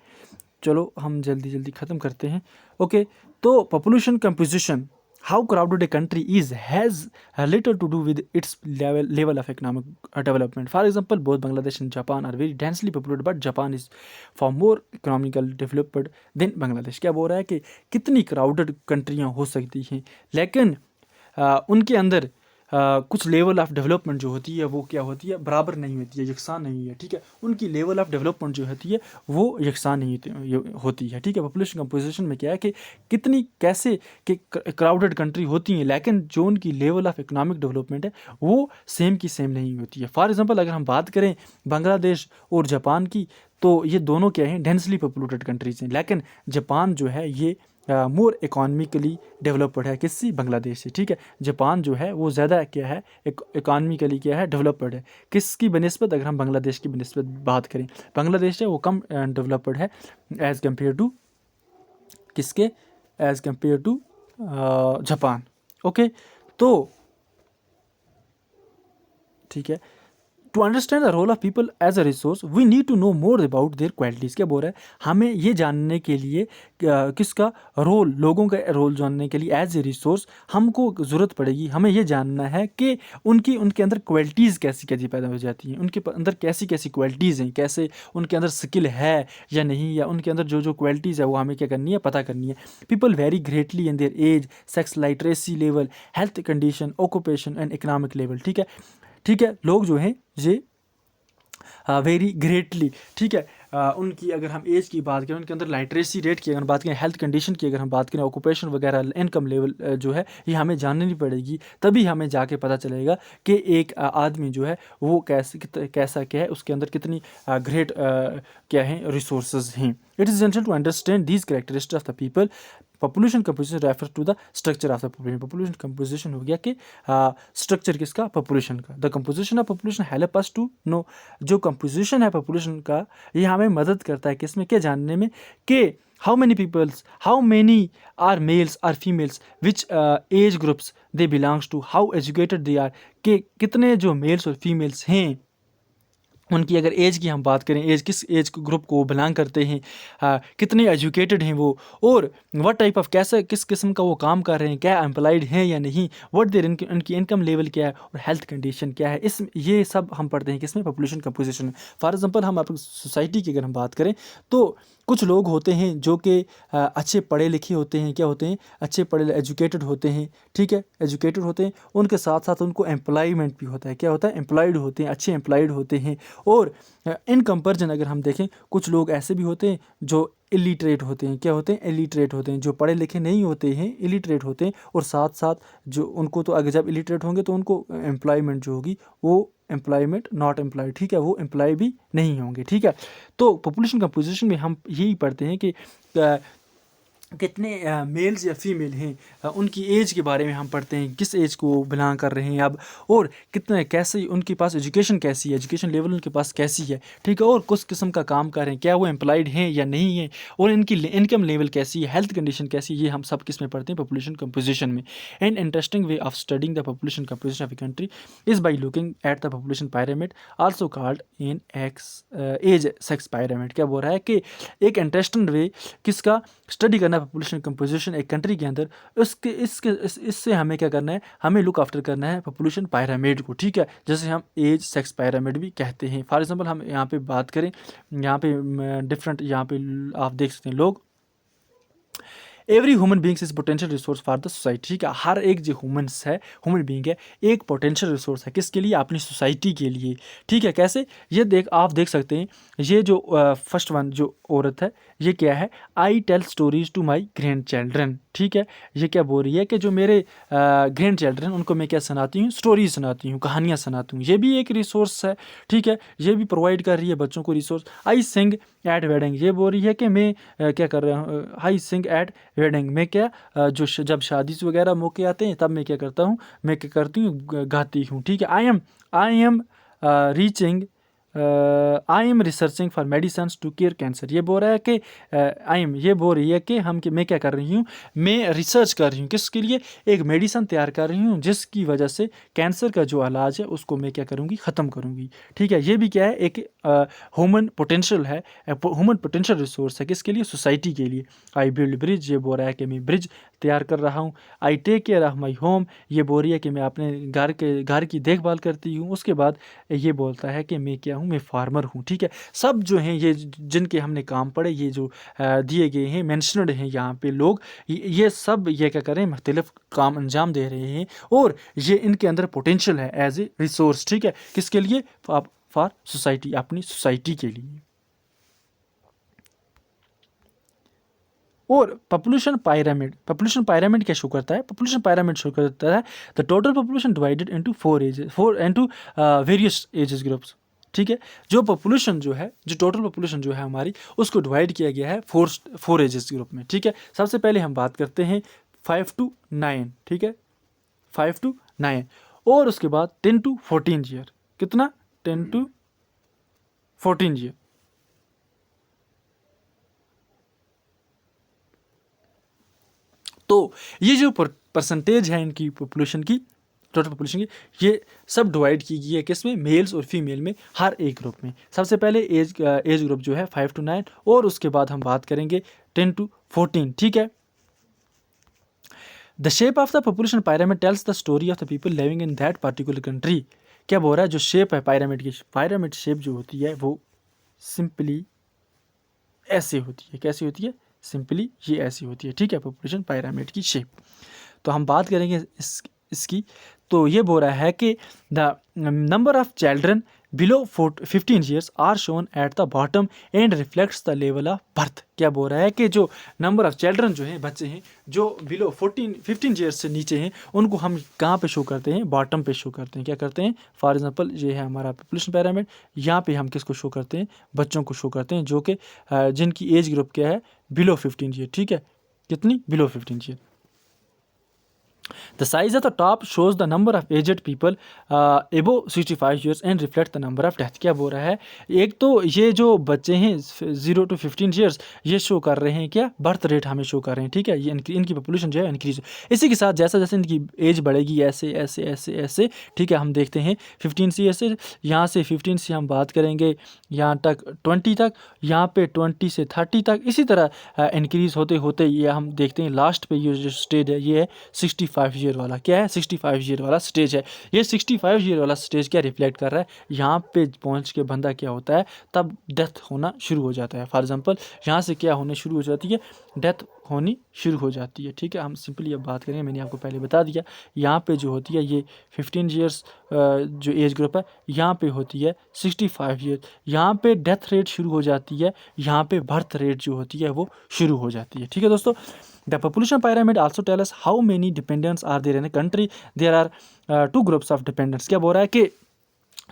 चलो हम जल्दी ख़त्म करते हैं। ओके, तो population composition, how crowded a country is has little to do with its level of economic development. For example, both Bangladesh and Japan are very densely populated, but Japan is far more economically developed than Bangladesh. क्या बोल रहा है कि कितनी crowded कंट्रियाँ हो सकती हैं, लेकिन उनके अंदर कुछ लेवल ऑफ डेवलपमेंट जो होती है वो क्या होती है, बराबर नहीं होती है, यकसान नहीं है, ठीक है। उनकी लेवल ऑफ डेवलपमेंट जो होती है वो यकसान नहीं होती है, ठीक है। पॉपुलेशन कंपोजिशन में क्या है कि कितनी कैसे कि क्राउडेड कंट्री होती हैं, लेकिन जो उनकी लेवल ऑफ इकोनॉमिक डेवलपमेंट है वो सेम की सेम नहीं होती है। फॉर एग्जांपल अगर हम बात करें बांग्लादेश और जापान की, तो ये दोनों क्या हैं, डेंसली पॉपुलेटेड कंट्रीज हैं, लेकिन जापान जो है ये मोर इकॉनमिकली डेवलप्ड है किससे, बांग्लादेश से, ठीक है। जापान जो है वो ज़्यादा क्या है, इकॉनमिकली क्या है, डेवलप्ड है किसकी बनस्बत, अगर हम बांग्लादेश की बनस्बत बात करें, बांग्लादेश है वो कम डेवलप्ड है एज़ कम्पेयर टू किसके, as compare to Japan. Okay, तो ठीक है। To understand the role of people as a resource we need to know more about their qualities. क्या बोल रहा है, हमें ये जानने के लिए किसका रोल, लोगों का रोल जानने के लिए एज ए रिसोर्स हमको ज़रूरत पड़ेगी, हमें ये जानना है कि उनके अंदर क्वालिटीज़ कैसी कैसी पैदा हो जाती हैं, उनके अंदर कैसी कैसी क्वालिटीज़ हैं, कैसे उनके अंदर स्किल है या नहीं, या उनके अंदर जो जो क्वालिटीज़ है वो हमें क्या करनी है, पता करनी है। People vary greatly in their age, sex, literacy level, health condition, occupation and economic level, ठीक है, ठीक है। लोग जो हैं ये वेरी ग्रेटली, ठीक है, उनकी अगर हम एज की बात करें, उनके अंदर लिटरेसी रेट की अगर बात करें, हेल्थ कंडीशन की अगर हम बात करें, ऑक्यूपेशन वगैरह, इनकम लेवल जो है ये हमें जाननी पड़ेगी, तभी हमें जाके पता चलेगा कि एक आदमी जो है वो कैसा क्या है, उसके अंदर कितनी ग्रेट क्या है रिसोर्सेज हैं। It is essential to understand these characteristics of the people. Population composition refer to the structure of the population. Population composition हो गया कि स्ट्रक्चर किसका, पॉपुलेशन का। The composition of population help us to know, जो composition है population का ये हमें मदद करता है किसमें, क्या जानने में, कि how many peoples, how many are males or females, which age groups they belongs to, how educated they are, कि कितने जो मेल्स और फीमेल्स हैं उनकी अगर एज की हम बात करें, एज किस एज ग्रुप को बिलोंग करते हैं, कितने एजुकेटेड हैं वो, और व्हाट टाइप ऑफ कैसे किस किस्म का वो काम कर रहे हैं, क्या एम्प्लॉयड हैं या नहीं, व्हाट देयर उनकी इनकम लेवल क्या है, और हेल्थ कंडीशन क्या है, इस ये सब हम पढ़ते हैं किसमें, पॉपुलेशन कंपोजिशन में। फॉर एग्जांपल हम अपनी सोसाइटी की अगर हम बात करें, तो कुछ लोग होते हैं जो कि अच्छे पढ़े लिखे होते हैं, क्या होते हैं, अच्छे पढ़े एजुकेटेड होते हैं, ठीक है, एजुकेटेड होते हैं, उनके साथ साथ उनको एम्प्लॉयमेंट भी होता है, क्या होता है, एम्प्लॉयड होते हैं, अच्छे एम्प्लॉयड होते हैं। और इन कंपैरिजन अगर हम देखें, कुछ लोग ऐसे भी होते हैं जो इलिटरेट होते हैं, क्या होते हैं, इलिटरेट होते हैं, जो पढ़े लिखे नहीं होते हैं, इलिटरेट होते हैं, और साथ साथ जो उनको, तो अगर जब इलिटरेट होंगे तो उनको एम्प्लॉयमेंट जो होगी वो एम्प्लॉयमेंट नॉट एम्प्लॉयड, ठीक है, वो एम्प्लॉय भी नहीं होंगे, ठीक है। तो पॉपुलेशन कंपोजिशन में हम यही पढ़ते हैं कि कितने मेल्स या फीमेल हैं, उनकी एज के बारे में हम पढ़ते हैं, किस एज को बिलोंग कर रहे हैं अब, और कितने कैसे उनके पास एजुकेशन कैसी है, एजुकेशन लेवल उनके पास कैसी है, ठीक है, और किस किस्म का काम कर रहे हैं, क्या वो एम्प्लॉयड हैं या नहीं है, और इनकी इनकम लेवल कैसी है, हेल्थ कंडीशन कैसी है, ये हम सब किस में पढ़ते हैं, पॉपुलेशन कंपोजिशन में। And interesting way of studying the population composition of a country is by looking at the population pyramid, also called in age sex pyramid. क्या बोल रहा है कि एक इंटरेस्टिंग वे किसका, स्टडी करना पॉपुलेशन कंपोजिशन एक कंट्री के अंदर, इससे हमें क्या करना है, हमें लुक आफ्टर करना है पॉपुलेशन पायरामिड को, ठीक है, जैसे हम एज सेक्स पायरामिड भी कहते हैं। फॉर एग्जांपल हम यहाँ पे बात करें, यहाँ पे डिफरेंट, यहाँ पे आप देख सकते हैं लोग, every human beings is potential resource for the society, ठीक है, हर एक जो ह्यूमंस है, ह्यूमन बींग है, एक पोटेंशियल रिसोर्स है किसके लिए, अपनी सोसाइटी के लिए, ठीक है। कैसे, ये आप देख सकते हैं, ये जो फर्स्ट वन जो औरत है, ये क्या है, I tell stories to my grandchildren, ठीक है, ये क्या बोल रही है कि जो मेरे ग्रैंड चिल्ड्रन उनको मैं क्या सुनाती हूँ, स्टोरीज सुनाती हूँ, कहानियाँ सुनाती हूँ, ये भी एक रिसोर्स है, ठीक है, ये भी प्रोवाइड कर रही है बच्चों को रिसोर्स। आई सिंग एट वेडिंग, ये बोल रही है कि मैं क्या कर रहा हूँ, आई सिंग एट वेडिंग, मैं क्या जब शादी वगैरह मौके आते हैं तब मैं क्या करता हूँ, मैं क्या करती हूँ, गाती हूँ, ठीक है। I am reaching I am researching for medicines to cure cancer. ये बोल रहा है कि ये बोल रही है कि मैं क्या कर रही हूँ, मैं रिसर्च कर रही हूँ किसके लिए, एक मेडिसन तैयार कर रही हूँ जिसकी वजह से कैंसर का जो इलाज है उसको मैं क्या करूँगी, ख़त्म करूँगी। ठीक है, ये भी क्या है, एक ह्यूमन पोटेंशियल है, ह्यूमन पोटेंशियल रिसोर्स है किसके लिए, सोसाइटी के लिए। आई बिल्ड ब्रिज, ये बोल रहा है कि मैं ब्रिज तैयार कर रहा हूँ। I take care of my home, ये बोल रही है कि मैं अपने घर की देखभाल करती हूँ। उसके बाद ये बोलता है कि मैं क्या हूँ, मैं फार्मर हूँ। ठीक है, सब जो हैं ये जिनके हमने काम पढ़े, ये जो दिए गए हैं, मेंशनड हैं यहाँ पे लोग, ये सब ये क्या कर रहे हैं, मुख्तलिफ काम अंजाम दे रहे हैं और ये इनके अंदर पोटेंशियल है एज ए रिसोर्स। ठीक है, किसके लिए, फॉर सोसाइटी, अपनी सोसाइटी के लिए। और पॉपुलेशन पायरामिड क्या शो करता है, पॉपुलेशन पायरामिड शो करता है the total population divided into various ages groups. ठीक है, जो पॉपुलेशन जो है, जो टोटल पॉपुलेशन जो है हमारी, उसको डिवाइड किया गया है फोर एजेस ग्रुप में। ठीक है, सबसे पहले हम बात करते हैं 5 to 9। ठीक है, 5 to 9, और उसके बाद 10 to 14 ईयर। कितना, 10 to 14 ईयर। तो ये जो परसेंटेज है इनकी पॉपुलेशन की, टोटल पॉपुलेशन की, ये सब डिवाइड की गई है किस में, मेल्स और फीमेल में, हर एक ग्रुप में। सबसे पहले एज ग्रुप जो है 5 to 9, और उसके बाद हम बात करेंगे 10 to 14। ठीक है, the shape of the population pyramid tells the story of the people living in that particular country. क्या बोल रहा है, जो शेप है पायरामिड की, पायरामिड शेप जो होती है वो सिंपली ऐसे होती है। कैसी होती है, सिंपली ये ऐसी होती है। ठीक है, पॉपुलेशन पायरामिड की शेप। तो हम बात करेंगे इसकी। तो ये बोल रहा है कि the number of children below 15 years are shown at the bottom and reflects the level of birth. क्या बोल रहा है कि जो नंबर ऑफ चिल्ड्रन जो हैं, बच्चे हैं जो बिलो 15 ईयर्स से नीचे हैं, उनको हम कहाँ पे शो करते हैं, बॉटम पे शो करते हैं। क्या करते हैं, फॉर एग्जांपल ये है हमारा पॉपुलेशन पैरामिड, यहाँ पे हम किसको शो करते हैं, बच्चों को शो करते हैं जो कि जिनकी एज ग्रुप क्या है, बिलो 15 ईयर। ठीक है, कितनी, below 15 year. The size at the top shows the number of aged people above 65 years and reflect the number of death। क्या बोल रहा है, एक तो ये जो बच्चे हैं 0 to 15 ईयर्स, ये शो कर रहे हैं क्या, बर्थ रेट हमें शो कर रहे हैं। ठीक है, ये इनकी पॉपुलेशन जो है इंक्रीज। इसी के साथ जैसा जैसे इनकी एज बढ़ेगी ऐसे ऐसे ऐसे ऐसे। ठीक है, हम देखते हैं 15 से ऐसे, यहाँ से 15 से हम बात करेंगे यहाँ तक 20 तक, यहाँ पे 20 से 30 तक, इसी तरह इंक्रीज होते होते ये हम देखते हैं लास्ट पे ये जो स्टेज है ये है 65 ईयर वाला। क्या है, 65 ईयर वाला स्टेज है। ये 65 ईयर वाला स्टेज क्या रिफ्लेक्ट कर रहा है, यहाँ पे पहुँच के बंदा क्या होता है, तब डेथ होना शुरू हो जाता है। फॉर एग्जांपल यहाँ से क्या होने शुरू हो जाती है, डेथ होनी शुरू हो जाती है। ठीक है, हम सिंपली अब बात करेंगे, मैंने आपको पहले बता दिया, यहाँ पे जो होती है ये 15 ईयर्स जो एज ग्रुप है, यहाँ पे होती है 65 ईयर, यहाँ पे डेथ रेट शुरू हो जाती है, यहाँ पे बर्थ रेट जो होती है वो शुरू हो जाती है। ठीक है दोस्तों, the population pyramid also tell us how many dependents are there in a country. There are two groups of dependents। क्या बोल रहा है कि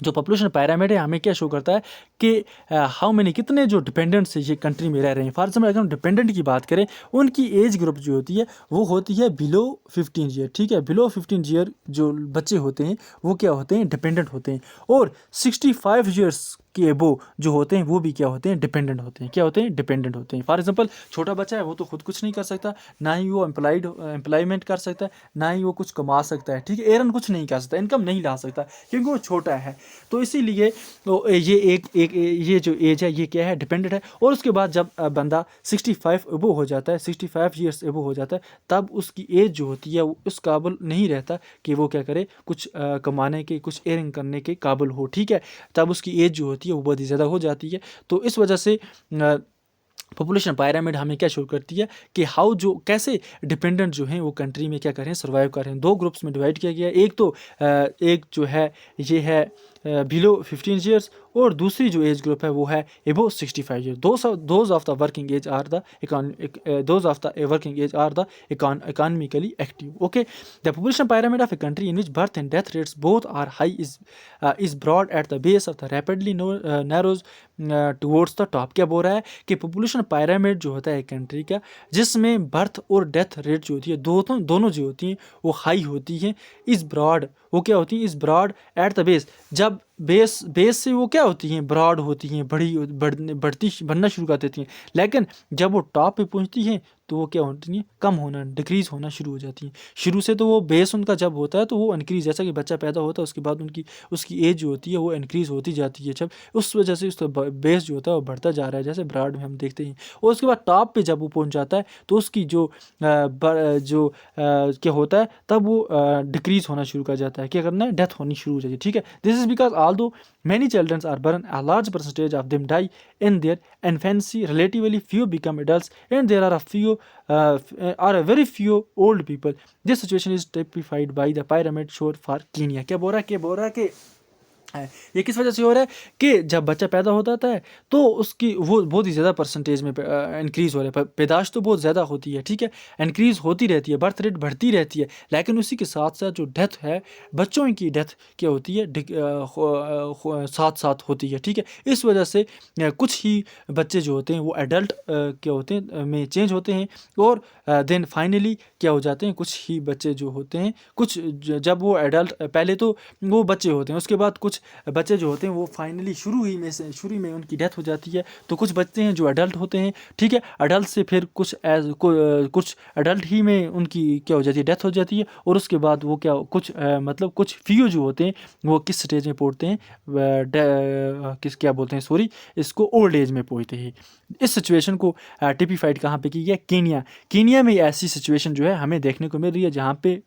जो पॉपुलेशन पायरामिड है हमें क्या शो करता है कि हाउ मेनी, कितने जो डिपेंडेंट्स ये कंट्री में रह रहे हैं। फॉर एग्जाम्पल अगर हम डिपेंडेंट की बात करें, उनकी एज ग्रुप जो होती है वो होती है बिलो 15 ईयर। ठीक है, बिलो 15 ईयर जो बच्चे होते हैं वो क्या होते हैं, डिपेंडेंट होते हैं। और 65 ईयर्स के एबो जो होते हैं वो भी क्या होते हैं, डिपेंडेंट होते हैं। क्या होते हैं, डिपेंडेंट होते हैं। फॉर एग्जांपल छोटा बच्चा है वो तो खुद कुछ नहीं कर सकता, ना ही वो एम्प्लॉयमेंट कर सकता है, ना ही वो कुछ कमा सकता है। ठीक है, एरन कुछ नहीं कर सकता, इनकम नहीं ला सकता क्योंकि वो छोटा है। तो इसीलिए तो ये ये जो एज है ये क्या है, डिपेंडेंट है। और उसके बाद जब बंदा 65 एबो हो जाता है, 65 ईयर्स एबो हो जाता है, तब उसकी एज जो होती है वो उस काबिल नहीं रहता कि वो क्या करे, कुछ कमाने के, कुछ एयरिंग करने के काबिल हो। ठीक है, तब उसकी एज जो होती है वो बहुत ही ज़्यादा हो जाती है। तो इस वजह से पॉपुलेशन पायरामिड हमें क्या शो करती है कि हाउ जो कैसे डिपेंडेंट जो हैं वो कंट्री में क्या कर रहे हैं, सर्वाइव कर रहे हैं। दो ग्रुप्स में डिवाइड किया गया है, एक तो एक जो है ये है बिलो 15 ईयर्स, और दूसरी जो एज ग्रुप है वो है above 65 year. Those of the working age are the economically active। okay, the population pyramid of a country in which birth and death rates both are high is broad at the base of the rapidly narrows towards the top। क्या बोल रहा है कि population pyramid जो होता है country का, जिसमें बर्थ और डेथ रेट जो होती है दोनों जो होती हैं वो हाई होती हैं, इस ब्रॉड वो क्या होती हैं, इस ब्रॉड एट द बेस, जब बेस से वो क्या होती हैं, ब्रॉड होती हैं, बढ़ती बनना शुरू कर देती हैं, लेकिन जब वो टॉप पे पहुंचती हैं तो वो क्या होती हैं, कम होना, डिक्रीज़ होना शुरू हो जाती हैं। शुरू से तो वो बेस उनका जब होता है तो वो इंक्रीज़, जैसा कि बच्चा पैदा होता है उसके बाद उसकी एज जो होती है वो इंक्रीज़ होती जाती है, जब उस वजह से उसका बेस जो होता है वो बढ़ता जा रहा है, जैसे ब्रॉड में हम देखते हैं। और उसके बाद टॉप पे जब वो पहुंच जाता है तो उसकी क्या होता है, तब वो डिक्रीज़ होना शुरू कर जाता है, क्या करना है, डेथ होनी शुरू हो जाती है। ठीक है, this is because although many children are born, a large percentage of them die in their infancy. Relatively few become adults, and there are a very few old people. This situation is typified by the pyramid show for Kenya. क्या बोल रहा है कि ये किस वजह से हो रहा है कि जब बच्चा पैदा होता है तो उसकी वो बहुत ही ज़्यादा परसेंटेज में इंक्रीज़ हो रहा है, पैदाश तो बहुत ज़्यादा होती है, ठीक है, इंक्रीज़ होती रहती है, बर्थ रेट बढ़ती रहती है, लेकिन उसी के साथ साथ जो डेथ है, बच्चों की डेथ क्या होती है, साथ साथ होती है। ठीक है, इस वजह से कुछ ही बच्चे जो होते हैं वो एडल्ट क्या होते हैं में चेंज होते हैं, और देन फाइनली क्या हो जाते हैं, कुछ ही बच्चे जो होते हैं, जब वो एडल्ट, पहले तो वो बच्चे होते हैं, उसके बाद कुछ बच्चे जो होते हैं वो फाइनली शुरू में उनकी डेथ हो जाती है। तो कुछ बच्चे हैं जो एडल्ट होते हैं, ठीक है, एडल्ट से फिर कुछ एडल्ट ही में उनकी क्या हो जाती है, डेथ हो जाती है, और उसके बाद वो क्या मतलब कुछ फ्यू जो होते हैं वो किस स्टेज में पहुंचते हैं, क्या बोलते हैं, सॉरी, इसको ओल्ड एज में पहुंचते हैं। इस सिचुएशन को टिपिफाइड कहाँ पे की गया, कीनिया में ऐसी सिचुएशन जो है हमें देखने को मिल रही है, जहाँ पे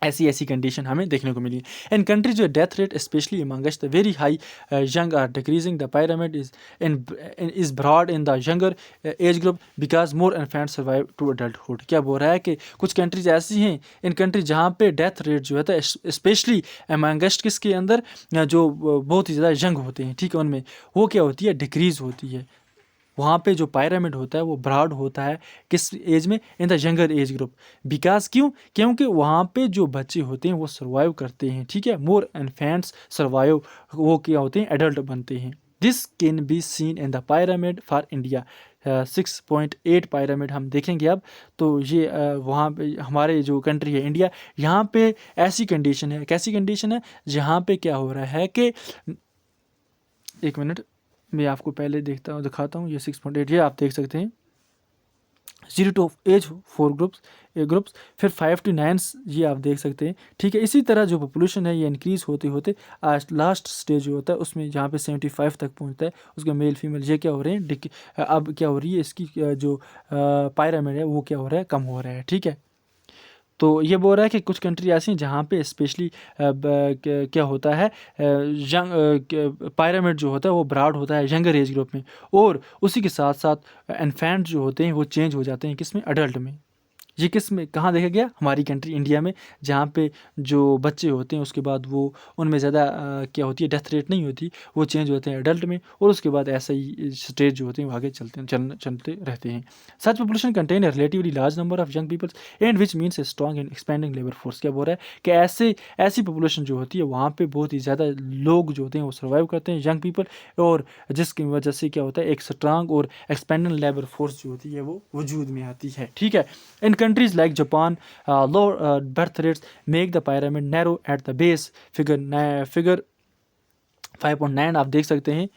ऐसी कंडीशन हमें देखने को मिली है। इन कंट्रीज जो death rate specially amongst the very high young are decreasing, the pyramid is broad in the younger age group because more infant survive to adulthood. क्या बोल रहा है कि कुछ कंट्रीज ऐसी हैं, इन कंट्रीज जहाँ पे डेथ रेट जो है स्पेशली अमंगस्ट किसके अंदर, जो बहुत ही ज़्यादा यंग होते हैं, ठीक है, उनमें वो क्या होती है, डिक्रीज होती है। वहाँ पे जो पायरामिड होता है वो ब्रॉड होता है किस एज में, in the younger age group, because क्योंकि वहाँ पे जो बच्चे होते हैं वो सर्वाइव करते हैं, ठीक है, मोर इन्फेंट्स सर्वाइव, वो क्या होते हैं, एडल्ट बनते हैं। This can be seen in the pyramid for India 6.8 pyramid हम देखेंगे अब। तो ये वहाँ पे हमारे जो कंट्री है इंडिया, यहाँ पे ऐसी कंडीशन है, कैसी कंडीशन है, जहाँ पे क्या हो रहा है कि, एक मिनट मैं आपको पहले दिखाता हूँ, ये 6.8 ये आप देख सकते हैं, 0 to एज 4 ग्रुप्स, फिर 5 to 9 ये आप देख सकते हैं, ठीक है। इसी तरह जो पॉपुलेशन है ये इंक्रीज़ होते होते आज लास्ट स्टेज जो होता है उसमें जहाँ पे 75 तक पहुँचता है, उसके मेल फीमेल ये क्या हो रहे हैं, अब क्या हो रही है, इसकी जो पायरामिड है वो क्या हो रहा है, कम हो रहा है, ठीक है। तो ये बोल रहा है कि कुछ कंट्री ऐसी हैं जहाँ पे स्पेशली क्या होता है, यंग पायरामिड जो होता है वो ब्रॉड होता है यंगर एज ग्रुप में, और उसी के साथ साथ इन्फेंट जो होते हैं वो चेंज हो जाते हैं किस में, अडल्ट में। ये किस में, कहाँ देखा गया, हमारी कंट्री इंडिया में, जहाँ पे जो बच्चे होते हैं उसके बाद वो उनमें ज़्यादा क्या होती है, डेथ रेट नहीं होती, वो चेंज होते हैं एडल्ट में, और उसके बाद ऐसा ही स्टेज जो होते हैं वो आगे चलते रहते हैं। Such population contain relatively large number of young peoples and which means a strong and expanding labour force. क्या बोल रहा है कि ऐसी पॉपुलेशन जो होती है वहाँ पर बहुत ही ज़्यादा लोग जो होते हैं वो सर्वाइव करते हैं, यंग पीपल, और जिसकी वजह से क्या होता है, एक स्ट्रांग और एक्सपेंडिंग लेबर फोर्स जो होती है वो वजूद में आती है, ठीक है। इन countries like Japan, low birth rates make the pyramid narrow at the base. Figure 5.9 आप देख सकते हैं,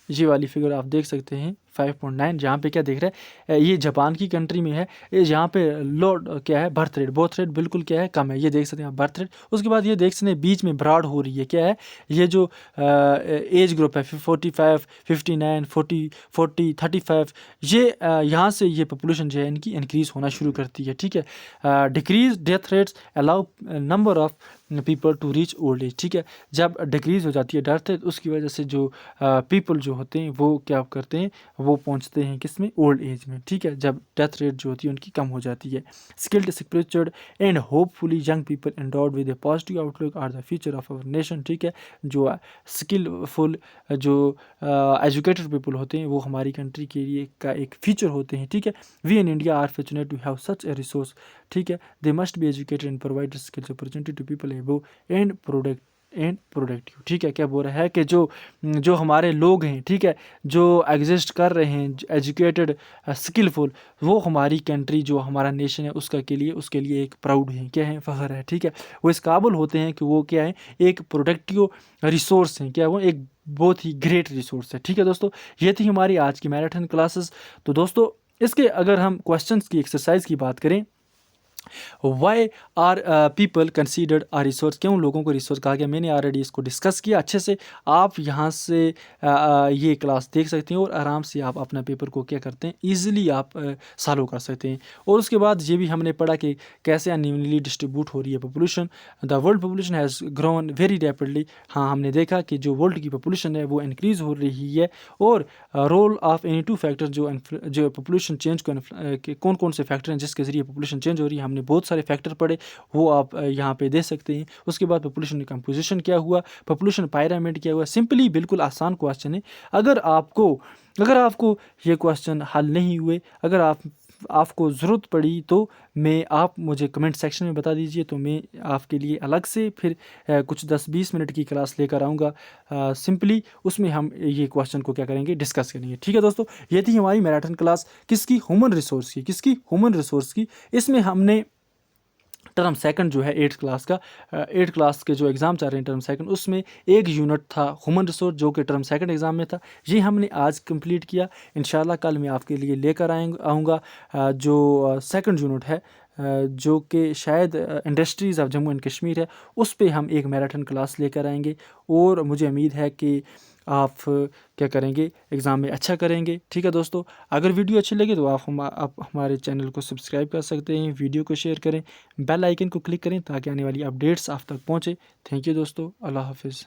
ये वाली फिगर आप देख सकते हैं 5.9, जहाँ पे क्या देख रहे हैं, ये जापान की कंट्री में है, ये जहाँ पे लो क्या है, बर्थ रेट बिल्कुल क्या है, कम है, ये देख सकते हैं आप बर्थ रेट। उसके बाद ये देख सकते हैं बीच में ब्रॉड हो रही है, क्या है, ये जो एज ग्रुप है 45, 59, 40, 35, ये यहाँ से ये पॉपुलेशन जो है इनकी इंक्रीज़ होना शुरू करती है, ठीक है। Decrease death rates allow number of people to reach old age, ठीक है। जब डिक्रीज़ हो जाती है डेथ रेट, उसकी वजह से जो पीपल जो होते हैं वो क्या करते हैं, वो पहुंचते हैं किस में, ओल्ड एज में, ठीक है, जब डेथ रेट जो होती है उनकी कम हो जाती है। Skilled, spiritual and hopefully young people endowed with a positive outlook are the future of our nation, ठीक है। जो स्किलफुल, जो एजुकेटेड पीपल होते हैं वो हमारी कंट्री के लिए का एक फ्यूचर होते हैं, ठीक है। We in India are fortunate to have such a resource, ठीक है। They must be educated and provide skills opportunity to people above and and productive. ठीक है, क्या बोल रहा है कि जो हमारे लोग हैं, ठीक है, जो एग्जिस्ट कर रहे हैं, एजुकेटेड, स्किलफुल, वो हमारी कंट्री, जो हमारा नेशन है उसके लिए एक प्राउड है, क्या है, फ़ख्र है। ठीक है, वो इस काबिल होते हैं कि वो क्या है, एक प्रोडक्टिव रिसोर्स हैं, क्या वो एक बहुत ही ग्रेट रिसोर्स है। ठीक है दोस्तों, ये थी हमारी आज की मैराथन क्लासेस। तो दोस्तों, इसके अगर हम क्वेश्चंस की एक्सरसाइज की बात करें, why are people considered a resource, क्यों लोगों को रिसोर्स कहा गया, मैंने ऑलरेडी इसको डिस्कस किया अच्छे से। आप यहाँ से ये क्लास देख सकते हैं और आराम से आप अपना पेपर को क्या करते हैं, ईजिली आप सॉल्व कर सकते हैं। और उसके बाद ये भी हमने पढ़ा कि कैसे अनइवनली डिस्ट्रीब्यूट हो रही है population. The world population has grown very rapidly. हाँ, हमने देखा कि जो वर्ल्ड की पॉपुलेशन है वो इंक्रीज़ हो रही है। और role of any two factor, जो पॉपुलेशन चेंज को कौन कौन से फैक्टर हैं जिसके ज़रिए पॉपुलेशन चेंज हो रही है, हमने बहुत सारे फैक्टर पढ़े, वो आप यहाँ पे दे सकते हैं। उसके बाद पॉपुलेशन कंपोजिशन क्या हुआ, पॉपुलेशन पिरामिड क्या हुआ। सिंपली बिल्कुल आसान क्वेश्चन है। अगर आपको ये क्वेश्चन हल नहीं हुए, अगर आपको ज़रूरत पड़ी तो आप मुझे कमेंट सेक्शन में बता दीजिए, तो मैं आपके लिए अलग से फिर कुछ 10-20 मिनट की क्लास लेकर आऊँगा। सिंपली उसमें हम ये क्वेश्चन को क्या करेंगे, डिस्कस करेंगे। ठीक है दोस्तों, ये थी हमारी मैराथन क्लास किसकी, ह्यूमन रिसोर्स की। इसमें हमने टर्म सेकंड जो है 8th क्लास का, 8th क्लास के जो एग्ज़ाम चल रहे हैं टर्म सेकंड, उसमें एक यूनिट था ह्यूमन रिसोर्स जो कि टर्म सेकंड एग्ज़ाम में था। ये हमने आज कंप्लीट किया। इंशाल्लाह कल मैं आपके लिए लेकर आऊँगा जो सेकंड यूनिट है, जो कि शायद industries of Jammu and Kashmir है, उस पे हम एक मैराथन क्लास लेकर आएंगे। और मुझे उम्मीद है कि आप क्या करेंगे, एग्ज़ाम में अच्छा करेंगे। ठीक है दोस्तों, अगर वीडियो अच्छी लगे तो आप हमारे चैनल को सब्सक्राइब कर सकते हैं, वीडियो को शेयर करें, बेल आइकन को क्लिक करें ताकि आने वाली अपडेट्स आप तक पहुँचे। थैंक यू दोस्तों, अल्लाह हाफिज़।